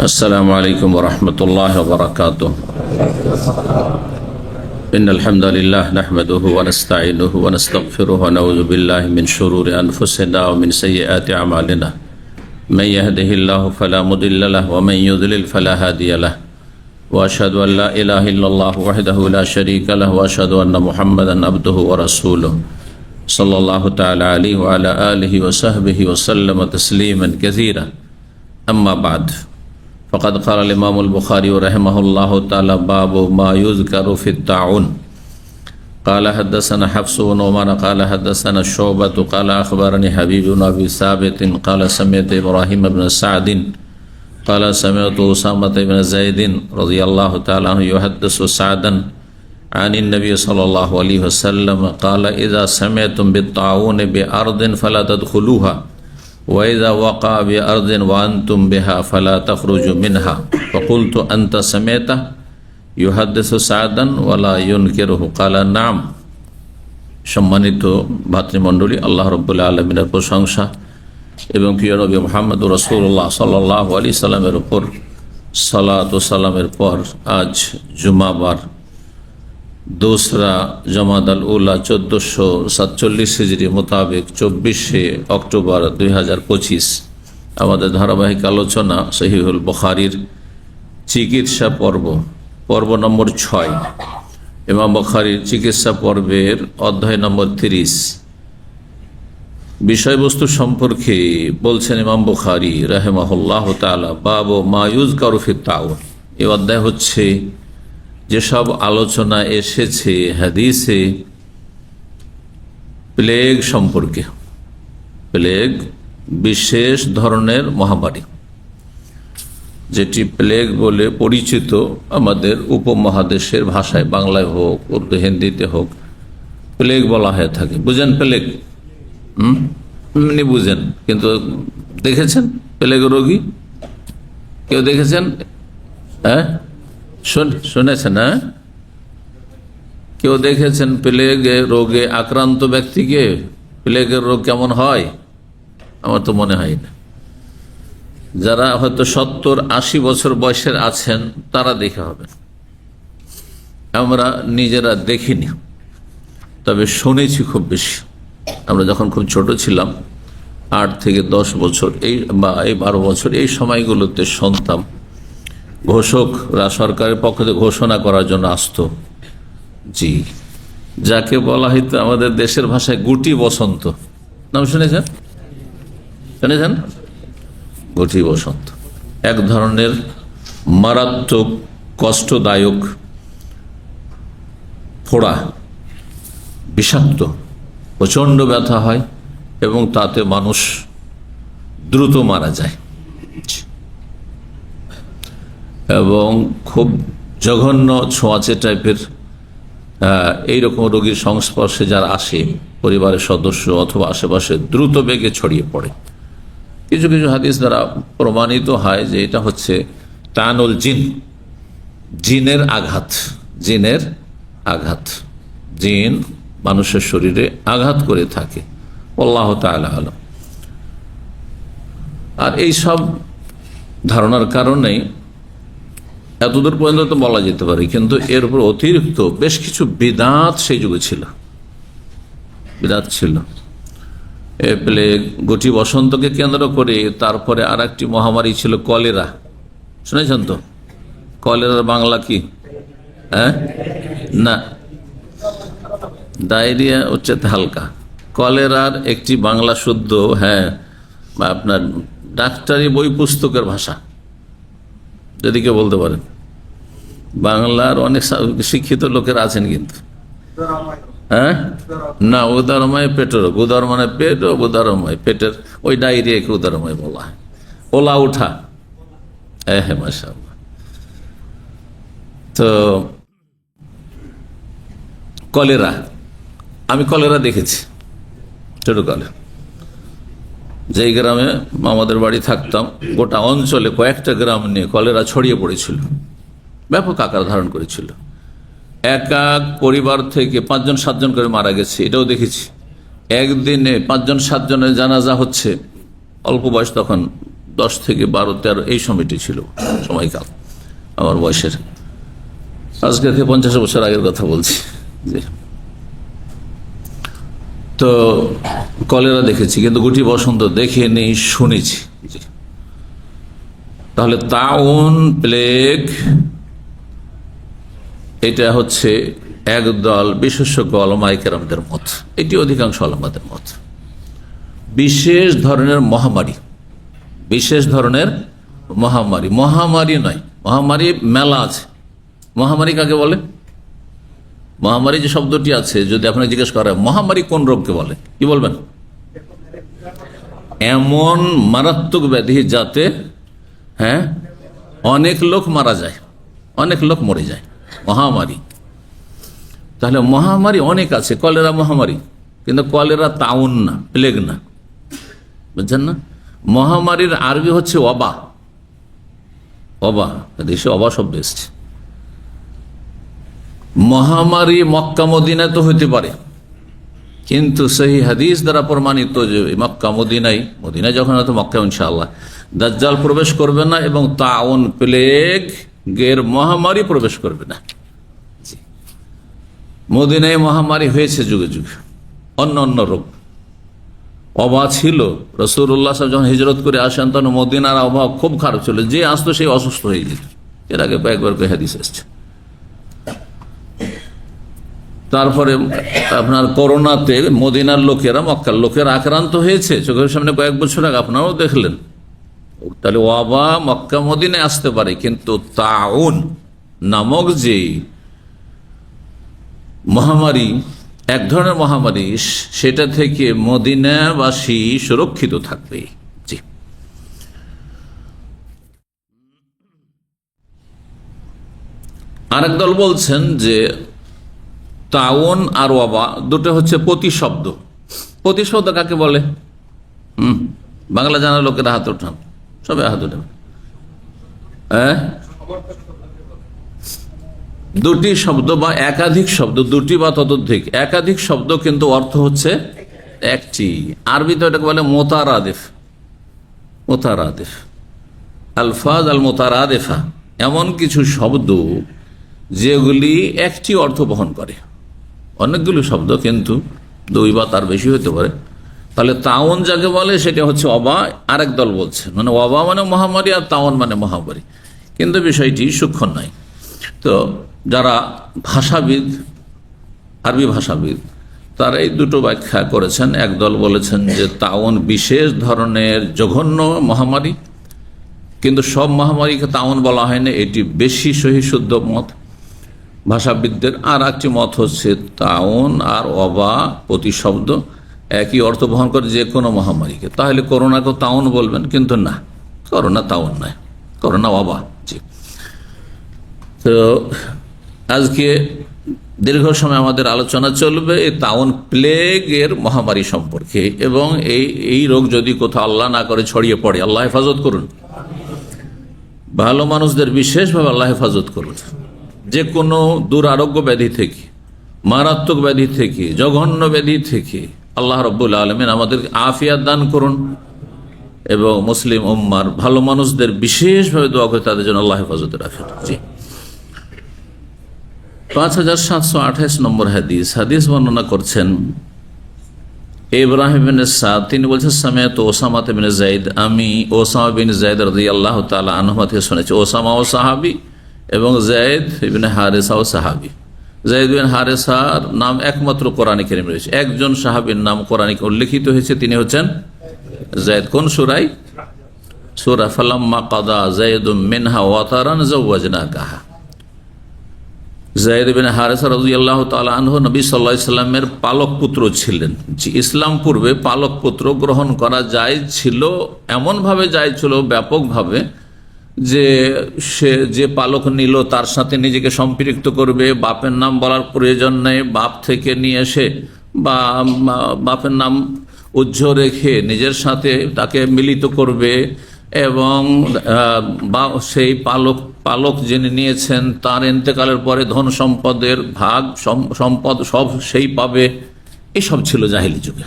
السلام عليكم ورحمة الله وبركاته. إن الحمد لله نحمده ونستعينه ونستغفره ونعوذ بالله من شرور أنفسنا ومن سيئات أعمالنا. من يهده الله فلا مضل له ومن يضلل فلا هادي له. وأشهد أن لا إله إلا الله وحده لا شريك له وأشهد أن محمدا عبده ورسوله صلى الله تعالى عليه وعلى آله وصحبه وسلم تسليما كثيرا. أما بعد فقد قال الإمام البخاري رحمه الله تعالى باب ما يذكر في الطاعون. قال حدثنا حفص بن عمر قال حدثنا شعبة قال أخبرني حبيب بن أبي ثابت قال سمعت إبراهيم بن سعد قال سمعت أسامة بن زيد رضي الله تعالى عنه يحدث سعدا عن النبي صلى الله عليه وسلم قال إذا سمعتم بالطاعون بأرض فلا تدخلوها وإذا وقع بأرض وأنتم بها فلا تخرجوا منها. فقلت أنت سمعته يحدث سعدا ولا ينكره قال نعم. সম্মানিত ভাতৃমণ্ডলী, আল্লাহ রাব্বুল আলামিনের প্রশংসা এবং প্রিয় নবী মুহাম্মদুর রাসূলুল্লাহ সাল্লাল্লাহু আলাইহি সাল্লামের উপর সালাত ও সালামের পর আজ জুমাবার दूसरा जमादाल उला 1447 हिजरी मुताबिक 24 अक्टोबर 2025 আমাদের ধারাবাহিক আলোচনা সহিহুল বুখারীর চিকিৎসা পর্ব নম্বর 6, ইমাম বুখারীর চিকিৎসা পর্বের অধ্যায় নম্বর 30। বিষয়বস্তু সম্পর্কে বলছেন ইমাম বুখারী রাহিমাহুল্লাহু তাআলা বাবু মা ইউযকারু ফিত তাউন। এই অধ্যায় হচ্ছে যেসব আলোচনা এসেছে হাদিসে প্লেগ সম্পর্কে। প্লেগ বিশেষ ধরনের মহামারী, যেটি প্লেগ বলে পরিচিত আমাদের উপমহাদেশের ভাষায়, বাংলায় হোক উর্দু হিন্দিতে হোক, প্লেগ বলা হয়ে থাকে। বুঝেন প্লেগ? এমনি বুঝেন, কিন্তু দেখেছেন প্লেগ রোগী? কেউ দেখেছেন? হ্যাঁ, শুনেছেন? হ্যাঁ, কেউ দেখেছেন প্লেগ রোগে আক্রান্ত ব্যক্তিকে? প্লেগের রোগ কেমন হয়? আমার তো মনে হয় না। যারা হয়তো 70-80 বছর বয়সের আছেন তারা দেখে হবে, আমরা নিজেরা দেখিনি, তবে শুনেছি খুব বেশি। আমরা যখন খুব ছোট ছিলাম, 8 থেকে 10 বছর এই 12 বছর, এই সময়গুলোতে শুনতাম ঘোষকরা সরকারের পক্ষ থেকে ঘোষণা করার জন্য আসতো, জি, যাকে বলা হয়তো আমাদের দেশের ভাষায় গুটি বসন্ত। নাম শুনেছেন? শুনেছেন? গুটি বসন্ত এক ধরনের মারাত্মক কষ্টদায়ক ফোড়া, বিষাক্ত, প্রচণ্ড ব্যথা হয় এবং তাতে মানুষ দ্রুত মারা যায় এবং খুব জঘন্য ছোঁয়াচে টাইপের এইরকম রোগীর সংস্পর্শে যারা আসে, পরিবারের সদস্য অথবা আশেপাশে, দ্রুত বেগে ছড়িয়ে পড়ে। কিছু কিছু হাদিস দ্বারা প্রমাণিত হয় যে এটা হচ্ছে তানুল জিন, জিনের আঘাত। জিনের আঘাত, জিন মানুষের শরীরে আঘাত করে থাকে। আল্লাহ তাআলা আলাম। আর এই সব ধারণার কারণেই এতদূর পর্যন্ত তো বলা যেতে পারে, কিন্তু এর উপর অতিরিক্ত বেশ কিছু বিদআত সেই যুগে ছিল। বিদআত ছিল প্লেগ, গুটি বসন্তকে কেন্দ্র করে। তারপরে আর একটি মহামারী ছিল কলেরা। শুনেছেন তো? কলেরার বাংলা কি? হ্যাঁ, না, ডায়রিয়া হচ্ছে হালকা। কলেরার একটি বাংলা শুদ্ধ, হ্যাঁ, আপনার ডাক্তারি বই পুস্তকের ভাষা, যদি কেউ বলতে পারেন। বাংলার অনেক শিক্ষিত লোকের আছেন, কিন্তু হ্যাঁ, না, উদারময় পেটের রোগ, উদার মানে পেট, উদারময় পেটের, ওই ডায়রিয়াকে উদারময় বলা হয়। ওলা উঠা, হ্যাঁ, মাশাআল্লাহ। তো কলেরা, আমি কলেরা দেখেছি ছোটকালে। যেই গ্রামে আমাদের বাড়ি থাকতাম, গোটা অঞ্চলে কয়েকটা গ্রাম নিয়ে কলেরা ছড়িয়ে পড়েছিল, ব্যাপক আকার ধারণ করেছিল। এক এক পরিবার থেকে 5-7 করে মারা গেছে, এটাও দেখেছি। একদিনে 5-7 জনের জানাজা হচ্ছে, অল্প বয়স তখন 10 থেকে 12-13 এই সময়টি ছিল সময়কাল আমার বয়সের। আজকে থেকে 50 বছর আগের কথা বলছি। তো কলেরা দেখেছি, কিন্তু গুটি বসন্ত দেখে নেই, শুনেছি। তাহলে তাউন, প্লেগ, এটা হচ্ছে একদল বিশেষজ্ঞ ওলামায়ে কেরামদের মত, এটি অধিকাংশ ওলামাদের মত। বিশেষ ধরনের মহামারী, বিশেষ ধরনের মহামারী, মহামারী নয়, মহামারী মেলা আছে। মহামারী কাকে বলে? মহামারী যে শব্দটি আছে, যদি আপনাকে জিজ্ঞেস করা হয় মহামারী কোন রোগকে বলে, কি বলবেন? এমন মারাত্মক ব্যাধি যাতে অনেক লোক মারা যায়, অনেক লোক মরে যায়, মহামারী। তাহলে মহামারী অনেক আছে। কলেরা মহামারী, কিন্তু কলেরা তাউন না, প্লেগ না, বুঝছেন না? মহামারীর আরবি হচ্ছে ওবা। ওবা, দেশে ওবা শব্দ এসছে। মহামারী মক্কা মদিনায় তো হইতে পারে, কিন্তু সহি হাদিস দ্বারা প্রমাণিত যে মক্কা মদিনায় যখন হয়তো মক্কা ইনশাআল্লাহ দাজ্জাল প্রবেশ করবে না, এবং তাউন, প্লেগ এর মহামারী প্রবেশ করবে না। মদিনায় মহামারী হয়েছে যুগে যুগে, অন্য রোগ। অবা ছিল, রাসূলুল্লাহ সাল্লাল্লাহু আলাইহি ওয়াসাল্লাম যখন হিজরত করে আসেন তখন মদিনার আবহাওয়া খুব খারাপ ছিল, যে আসতো সেই অসুস্থ হয়ে যেত। এর আগে কয়েকবার হাদিস এসেছে। তারপরে আপনার করোনাতে মদিনার লোকেরা, মক্কার লোকেরা আক্রান্ত হয়েছে, চোখের সামনে কয়েক বছর আগে আপনারাও দেখলেন। তাহলে ওয়াবা মক্কা মদিনায় আসতে পারে, কিন্তু তাউন নামক যে মহামারী, এক ধরনের মহামারী, সেটা থেকে মদিনাবাসী সুরক্ষিত থাকবে। জি, আরেক দল বলছেন যে তাউন আর ওয়াবা দুটো হচ্ছে প্রতিশব্দ। প্রতিশব্দ কাকে বলে? বাংলা জানা লোকেরা হাত ওঠান, সবাই হাত ওঠান। দুটি শব্দ বা একাধিক শব্দ, দুটি বা ততোধিক, একাধিক শব্দ, কিন্তু অর্থ হচ্ছে একটি। আরবিতে এটাকে বলে মোতারাদিফ। মোতারাদিফ, আলফাজ আল মোতারাদিফা, এমন কিছু শব্দ যেগুলি একটি অর্থ বহন করে। অনেকগুলো শব্দ, কিন্তু দুই বা তার বেশি হতে পারে। তাহলে তাউন যাকে বলে সেটা হচ্ছে ওবা। আরেক দল বলছে মানে ওবা মানে মহামারী, আর তাউন মানে মহামারী, কিন্তু বিষয়টি সূক্ষ্ম নয়। তো যারা ভাষাবিদ, আরবি ভাষাবিদ, তারা এই দুটো ব্যাখ্যা করেছেন। একদল বলেছেন যে তাউন বিশেষ ধরনের জঘন্য মহামারী, কিন্তু সব মহামারীকে তাউন বলা হয় না, এটি বেশি সহি শুদ্ধ মত ভাষাবিদদের। আর একটি মত হচ্ছে তাউন আর ওবা প্রতিশব্দ একই অর্থ বহন করে, যে কোনো মহামারীকে। তাহলে করোনাকেও তাউন বলবেন, কিন্তু না, করোনা তাউন নয়, করোনা ওবা। জি, তো আজকে দীর্ঘ সময় আমাদের আলোচনা চলবে এই তাউন, প্লেগের মহামারী সম্পর্কে, এবং এই রোগ যদি কোথাও আল্লাহ না করে ছড়িয়ে পড়ে, আল্লাহ হেফাজত করুন, ভালো মানুষদের বিশেষভাবে আল্লাহ হেফাজত করুন, যে কোনো দুরারোগ্য ব্যাধি থেকে, মারাত্মক ব্যাধি থেকে, জঘন্য ব্যাধি থেকে আল্লাহ রাব্বুল আলামিন আমাদের আফিয়াত দান করুন, এবং মুসলিম উম্মার ভালো মানুষদের বিশেষভাবে দোয়া করে তাদের জন্য আল্লাহ হেফাজতে রাখেন। জি, 5728 নম্বর হাদিস বর্ণনা করছেন ইব্রাহিম বিন সাদ। তিনি বলছেন সামিআতু ওসামা বিন যায়েদ, আমি ওসামা বিন যায়েদ রাদিয়াল্লাহু তাআলা আনহু থেকে শুনেছি। ওসামা ও সাহাবী এবং যায়েদ ইবনে হারেসা ও সাহাবী। যায়েদ বিন হারেসার নাম একমাত্র কোরআনে কারীমে রয়েছে, একজন সাহাবীর নাম কোরআনে উল্লেখিত হয়েছে, তিনি হচ্ছেন যায়েদ। কোন সূরায়? সূরা ফালাম্মা কাদা যায়েদুম মিনহা ওয়াতারান যাওয়াজনাকাহা। যায়েদ বিন হারেসা রাদিয়াল্লাহু তাআলা আনহু নবী সাল্লাল্লাহু আলাইহি সাল্লামের পালক পুত্র ছিলেন। ইসলাম পূর্বে পালক পুত্র গ্রহণ করা জায়েজ ছিল, এমন ভাবে জায়েজ ছিল ব্যাপকভাবে, যে সে যে পালক নিল তার সাথে নিজেকে সম্পৃক্ত করবে, বাপের নাম বলার প্রয়োজন নেই, বাপ থেকে নিয়ে এসে বা বাপের নাম উজ্জ্ব রেখে নিজের সাথে তাকে মিলিত করবে, এবং সেই পালক যিনি নিয়েছেন তার ইন্তেকালের পরে ধন সম্পদের ভাগ, সম্পদ সব সেই পাবে। এসব ছিল জাহেলি যুগে।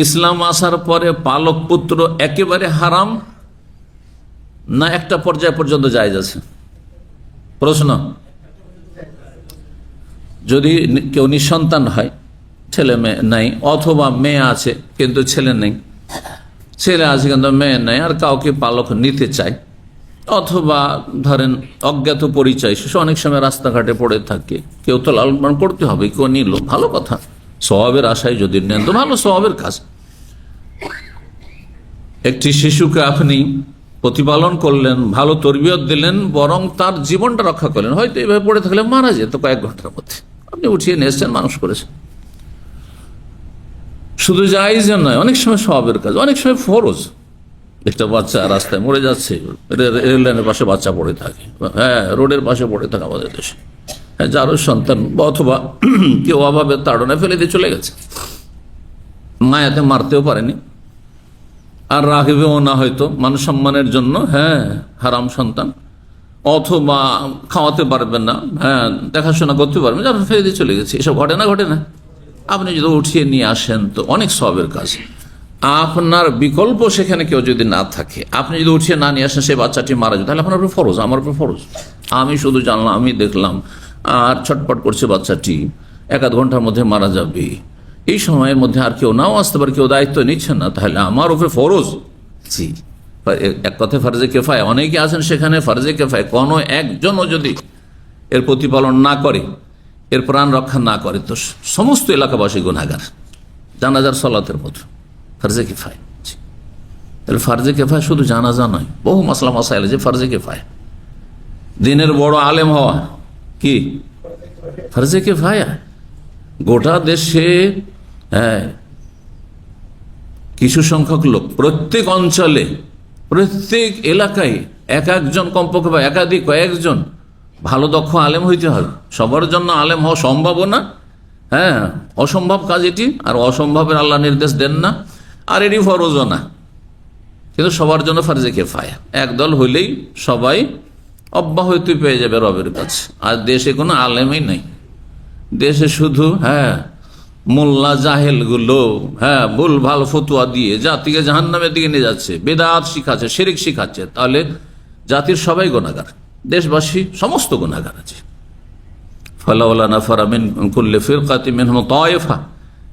ইসলাম আসার পরে পালক পুত্র একেবারে হারাম, না একটা পর্যায় পর্যন্ত জায়েজ আছে? প্রশ্ন, যদি কেউ নিঃসন্তান হয়, ছেলে মেয়ে নাই, অথবা মেয়ে আছে কিন্তু ছেলে নেই, ছেলে আছে কিন্তু মেয়ে নেই, আর কাউকে পালক নিতে চায়, অথবা ধরেন অজ্ঞাত পরিচয়, শিশু অনেক সময় রাস্তাঘাটে পড়ে থাকে, কেউ তো লালন পালন করতে হবে, কেউ নিল, ভালো কথা, স্বভাবের আশায় যদি নেন তো ভালো, স্বভাবের কাজ। একটি শিশুকে আপনি প্রতিপালন করলেন, ভালো তরবিয়ত দিলেন, বরং তার জীবনটা রক্ষা করলেন। হয়তো এইভাবে পড়ে থাকলে মারা যেত কয়েক ঘন্টার মধ্যে, আপনি উঠিয়ে নিয়ে এসছেন, মানুষ করেছেন। শুধু জায়েজ নয়, অনেক সময় স্বভাবের কাজ, অনেক সময় ফরজ। একটা বাচ্চা রাস্তায় মরে যাচ্ছে, রেল লাইনের পাশে বাচ্চা পড়ে থাকে, হ্যাঁ, রোডের পাশে পড়ে থাকে আমাদের দেশে, হ্যাঁ, যারও সন্তান অথবা কেউ অভাবে তাড়নায় ফেলে দিয়ে চলে গেছে, মায়াতে মারতেও পারেনি, আর রাখবেও না হয়তো মানুষ সম্মানের জন্য, হ্যাঁ, হারাম সন্তান, অথবা খাওয়াতে পারবেন না, হ্যাঁ, দেখাশোনা করতে পারবেন, যারা ফেলে দিয়ে চলে গেছে। এসব ঘটে না? ঘটে না? আপনি যদি উঠিয়ে নিয়ে আসেন তো অনেক সওয়াবের কাজ। আপনার বিকল্প সেখানে কেউ যদি না থাকে, আপনি যদি উঠিয়ে না নিয়ে আসেন, সেই বাচ্চাটি মারা যায়, তাহলে আপনার উপরে ফরজ, আমার উপরে ফরজ। আমি শুধু জানলাম, আমি দেখলাম, আর ছটপট করছে বাচ্চাটি, 1-8 ঘন্টার মধ্যে মারা যাবে, এই সময়ের মধ্যে আর কেউ নাও আসতে পারে, কেউ দায়িত্ব নিচ্ছেন না, তাহলে আমার উপরে ফরজ। জি, এক কথায় ফারজে কেফায়া, অনেকে আছেন সেখানে ফারজে কেফায়া, কোনো একজনও যদি এর প্রতিপালন না করে, এর প্রাণ রক্ষা না করে, তো সমস্ত এলাকাবাসী গুনাহগার, জানাজার সালাতের মতো। ফারজে কিফায়া, তাহলে ফারজে কিফায়া শুধু জানাজা নয়, বহু মাসলা মাসাইল যে ফারজে কিফায়া। দিনের বড় আলেম হওয়া কি ফারজে কিফায়া? গোটা দেশে, হ্যাঁ, কিছু সংখ্যক লোক, প্রত্যেক অঞ্চলে, প্রত্যেক এলাকায় এক একজন কমপক্ষে বা একাধিক কয়েকজন ভালো দক্ষ আলেম হইতে হবে। সবার জন্য আলেম হওয়া সম্ভব না, হ্যাঁ, অসম্ভব কাজ এটি, আর অসম্ভবের আল্লাহ নির্দেশ দেন না, আর এটি ফরজও না, কিন্তু সবার জন্য ফারজে কিফায়া। একদল হইলেই সবাই অব্যাহতি পেয়ে যাবে রবের কাছে। আর দেশে কোনো আলেমই নেই, দেশে শুধু, হ্যাঁ, মোল্লা জাহেল গুলো, হ্যাঁ, ভুল ভাল ফতুয়া দিয়ে জাতিকে জাহান্নামের দিকে নিয়ে যাচ্ছে, বেদাত শিখাচ্ছে, শিরিক শিখাচ্ছে, তাহলে জাতির সবাই গুনাহগার, দেশবাসী সমস্ত গুনাহগার আছে। ফালাউলা নাফারা মিন কুল্লি ফিরকাতিন মিনহুম তায়েফা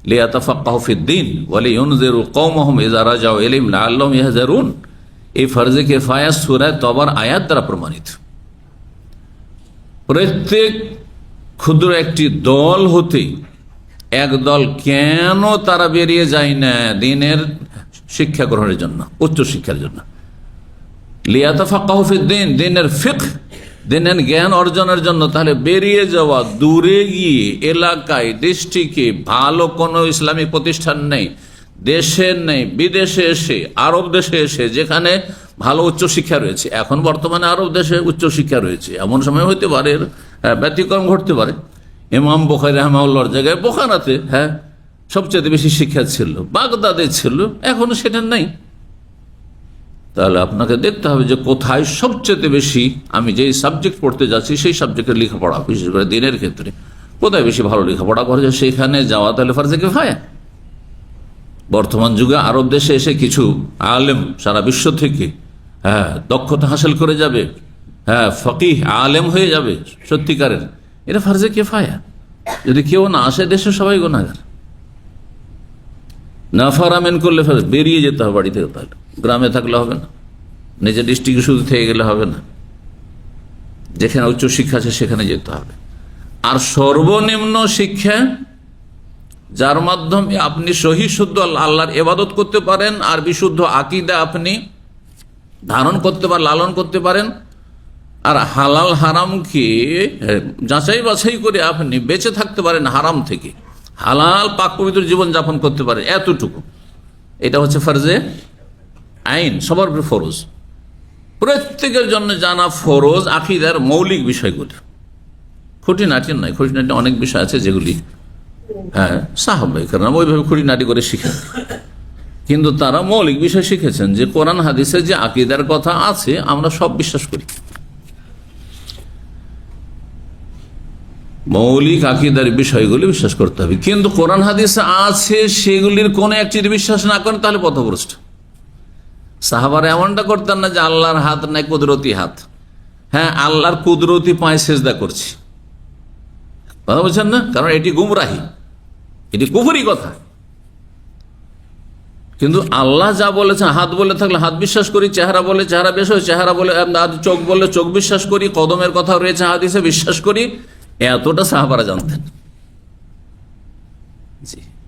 লিয়াতাফাক্কাহু ফিদ-দীন ওয়া লিইউনযিরু কওমাহুম ইযা রাজাউ ইলাইহিম লাআল্লাহুম ইয়াহযারুন। এই ফরজে কিফায়া সূরা তওবার আয়াত দ্বারা প্রমাণিত। প্রত্যেক ক্ষুদ্র একটি দল হতে এক দল কেন তারা বেরিয়ে যায় না দ্বীনের শিক্ষা গ্রহণের জন্য, উচ্চ শিক্ষার জন্য? লিয়াতাফাক্কাহু ফিদ-দীন, দ্বীনের ফিকহ, দ্বীনের জ্ঞান অর্জনের জন্য। তাহলে বেরিয়ে যাওয়া, দূরে গিয়ে এলাকায়, ডিস্ট্রিক্টে ভালো কোনো ইসলামিক প্রতিষ্ঠান নেই, দেশে নেই, বিদেশে এসে, আরব দেশে এসে, যেখানে ভালো উচ্চশিক্ষা রয়েছে। এখন বর্তমানে আরব দেশে উচ্চশিক্ষা রয়েছে, এমন সময় হইতে পারে, ব্যতিক্রম ঘটতে পারে। ইমাম বুখারী রাহিমাহুল্লাহর জায়গায় বোখারাতে, হ্যাঁ, সবচেয়ে বেশি শিক্ষা ছিল, বাগদাদে ছিল, এখনো সেটা নাই। তাহলে আপনাকে দেখতে হবে যে কোথায় সবচেয়ে বেশি, আমি যেই সাবজেক্ট পড়তে যাচ্ছি সেই সাবজেক্টের লেখাপড়া, বিশেষ করে দিনের ক্ষেত্রে কোথায় বেশি ভালো লেখাপড়া করে সেখানে যাওয়া, তাহলে ফারজে কিফায়া। বর্তমান যুগে আরব দেশে এসে কিছু আলেম সারা বিশ্ব থেকে, হ্যাঁ, দক্ষতা হাসিল করে যাবে, হ্যাঁ, ফকিহ আলেম হয়ে যাবে সত্যিকারের, এটা ফারজে কিফায়া। যদি কেউ না আসে, দেশে সবাই গুনাহগার। নাফারা মিন কুল্লি ফারজ, বেরিয়ে যেতে হবে বাড়ি থেকে। তাহলে গ্রামে থাকলে হবে না, নিজের ডিস্ট্রিক্টে শুধু থেকে গেলে হবে না, যেখানে উচ্চ শিক্ষা আছে সেখানে যেতে হবে। আর সর্বনিম্ন শিক্ষা, যার মাধ্যমে আপনি সহি শুদ্ধ আল্লাহর ইবাদত করতে পারেন, আর বিশুদ্ধ আকীদা আপনি ধারণ করতে পারেন, লালন করতে পারেন, আর হালাল হারামকে যাচাই বাছাই করে আপনি বেঁচে থাকতে পারেন হারাম থেকে, হালাল পাক পবিত্র জীবন যাপন করতে পারেন, এতটুকু, এটা হচ্ছে ফরজে আইন, সবার উপর ফরজ, প্রত্যেকের জন্য জানা ফরজ। আকীদার মৌলিক বিষয়গুলি, খুঁটিনাটি নয়, খুঁটিনাটি অনেক বিষয় আছে যেগুলি, হ্যাঁ, সাহাবায়ে কেরাম ওইভাবে খুঁটিনাটি করে শিখেন, কিন্তু তারা মৌলিক বিষয় শিখেছেন যে কোরআন হাদিসে যে আকীদার কথা আছে আমরা সব বিশ্বাস করি, মৌলিক আকীদার বিষয়গুলি বিশ্বাস করতে হবে। কিন্তু কোরআন হাদিসে আছে সেগুলির কোন একটির বিশ্বাস না করেন তাহলে পথভ্রষ্ট। সাহাবারা এমনটা করতেন না যে আল্লাহর হাত নাই কুদরতি হাত, হ্যাঁ আল্লাহর কুদরতি পায়ে সেজদা করছি, কথা বলছেন না? কারণ এটি গুমরাহি, এটি কুফরি কথা। কিন্তু আল্লাহ যা বলেছেন, হাত বলে থাকলে হাত বিশ্বাস করি, চেহারা বলে চেহারা বিশ্বাস, চেহারা বলে চোখ বলে চোখ বিশ্বাস করি, কদমের কথা রয়েছে হাদিসে বিশ্বাস করি, এতটা সাহাবারা জানতেন।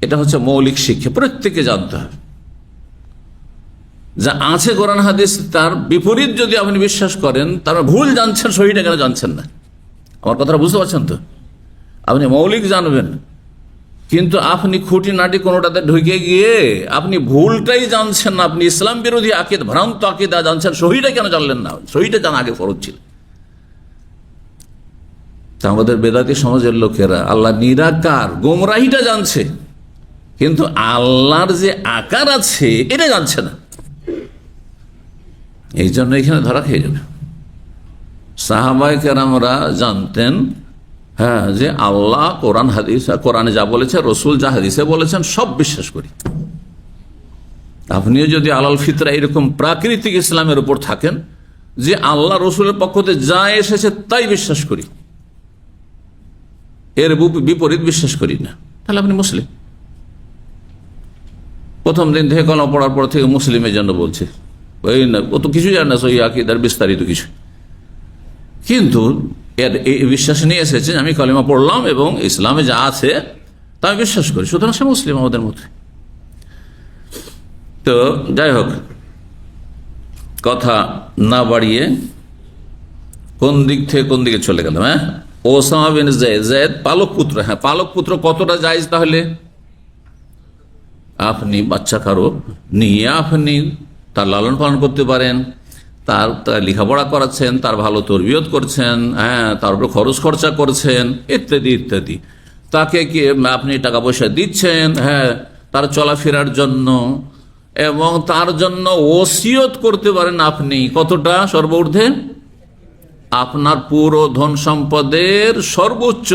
এটা হচ্ছে মৌলিক শিক্ষা, প্রত্যেকে জানতে হবে। যা আছে কোরআন হাদিস তার বিপরীত যদি আপনি বিশ্বাস করেন, তার ভুল জানছেন, সহিটা কেন জানছেন না? আমার কথাটা বুঝতে পারছেন তো? আপনি মৌলিক জানবেন, কিন্তু আপনি খুঁটিনাটি কোনোটাতে ঢুকে গিয়ে আপনি ভুলটাই জানছেন না, আপনি ইসলাম বিরোধী আকিদ, ভ্রান্ত আকিদা জানছেন, সহিটা কেন জানলেন না? সহিটা জানা আগে ফরজ ছিল। তা আমাদের বেদাতি সমাজের লোকেরা আল্লাহ নিরাকার, গোমরাহিটা জানছে, কিন্তু আল্লাহর যে আকার আছে এটা জানছে না। এই জন্য এখানে ধরা খেয়ে যাবে। সাহাবায়ে কেরামরা জানতেন, হ্যাঁ, যে আল্লাহ কোরআন হাদিস, কোরআনে যা বলেছে, রসুল যা হাদিসে বলেছেন সব বিশ্বাস করি। আপনিও যদি আলাল ফিতরা এরকম প্রাকৃতিক ইসলামের উপর থাকেন যে আল্লাহ রসুলের পক্ষ থেকে যা এসেছে তাই বিশ্বাস করি, এর বিপরীত বিশ্বাস করি না, তাহলে আপনি মুসলিম। প্রথম দিন থেকে কলমা পড়ার পর থেকে মুসলিমের জন্য বলছে, ওই না ও তো কিছু জানে না, সহি আকীদার বিস্তারিত কিছু, কিন্তু এর এই বিশ্বাস নিয়ে এসেছে আমি কলেমা পড়লাম এবং ইসলামে যা আছে তা আমি বিশ্বাস করি, সুতরাং সে মুসলিম আমাদের মধ্যে। তো যাই হোক, কথা না বাড়িয়ে কোন দিক থেকে কোন দিকে চলে গেলাম। হ্যাঁ, ওসামা বিন যায়েদ, যায়েদ পালক পুত্র। হ্যাঁ, পালক পুত্র কতটা জায়েজ? তাহলে আপনি বাচ্চা কারো নিয়ে আপনি তার লালন পালন করতে পারেন, তার লেখাপড়া করাচ্ছেন, তার ভালো তরবিয়ত করছেন, হ্যাঁ, তার উপর খরচ খরচা করছেন, ইত্যাদি ইত্যাদি। তাকে কি আপনি টাকা পয়সা দিচ্ছেন, হ্যাঁ, তার চলাফেরার জন্য, এবং তার জন্য ওসিয়ত করতে পারেন আপনি। কতটা? সর্বঊর্ধ্বে আপনার পুরো ধন সম্পদের সর্বোচ্চ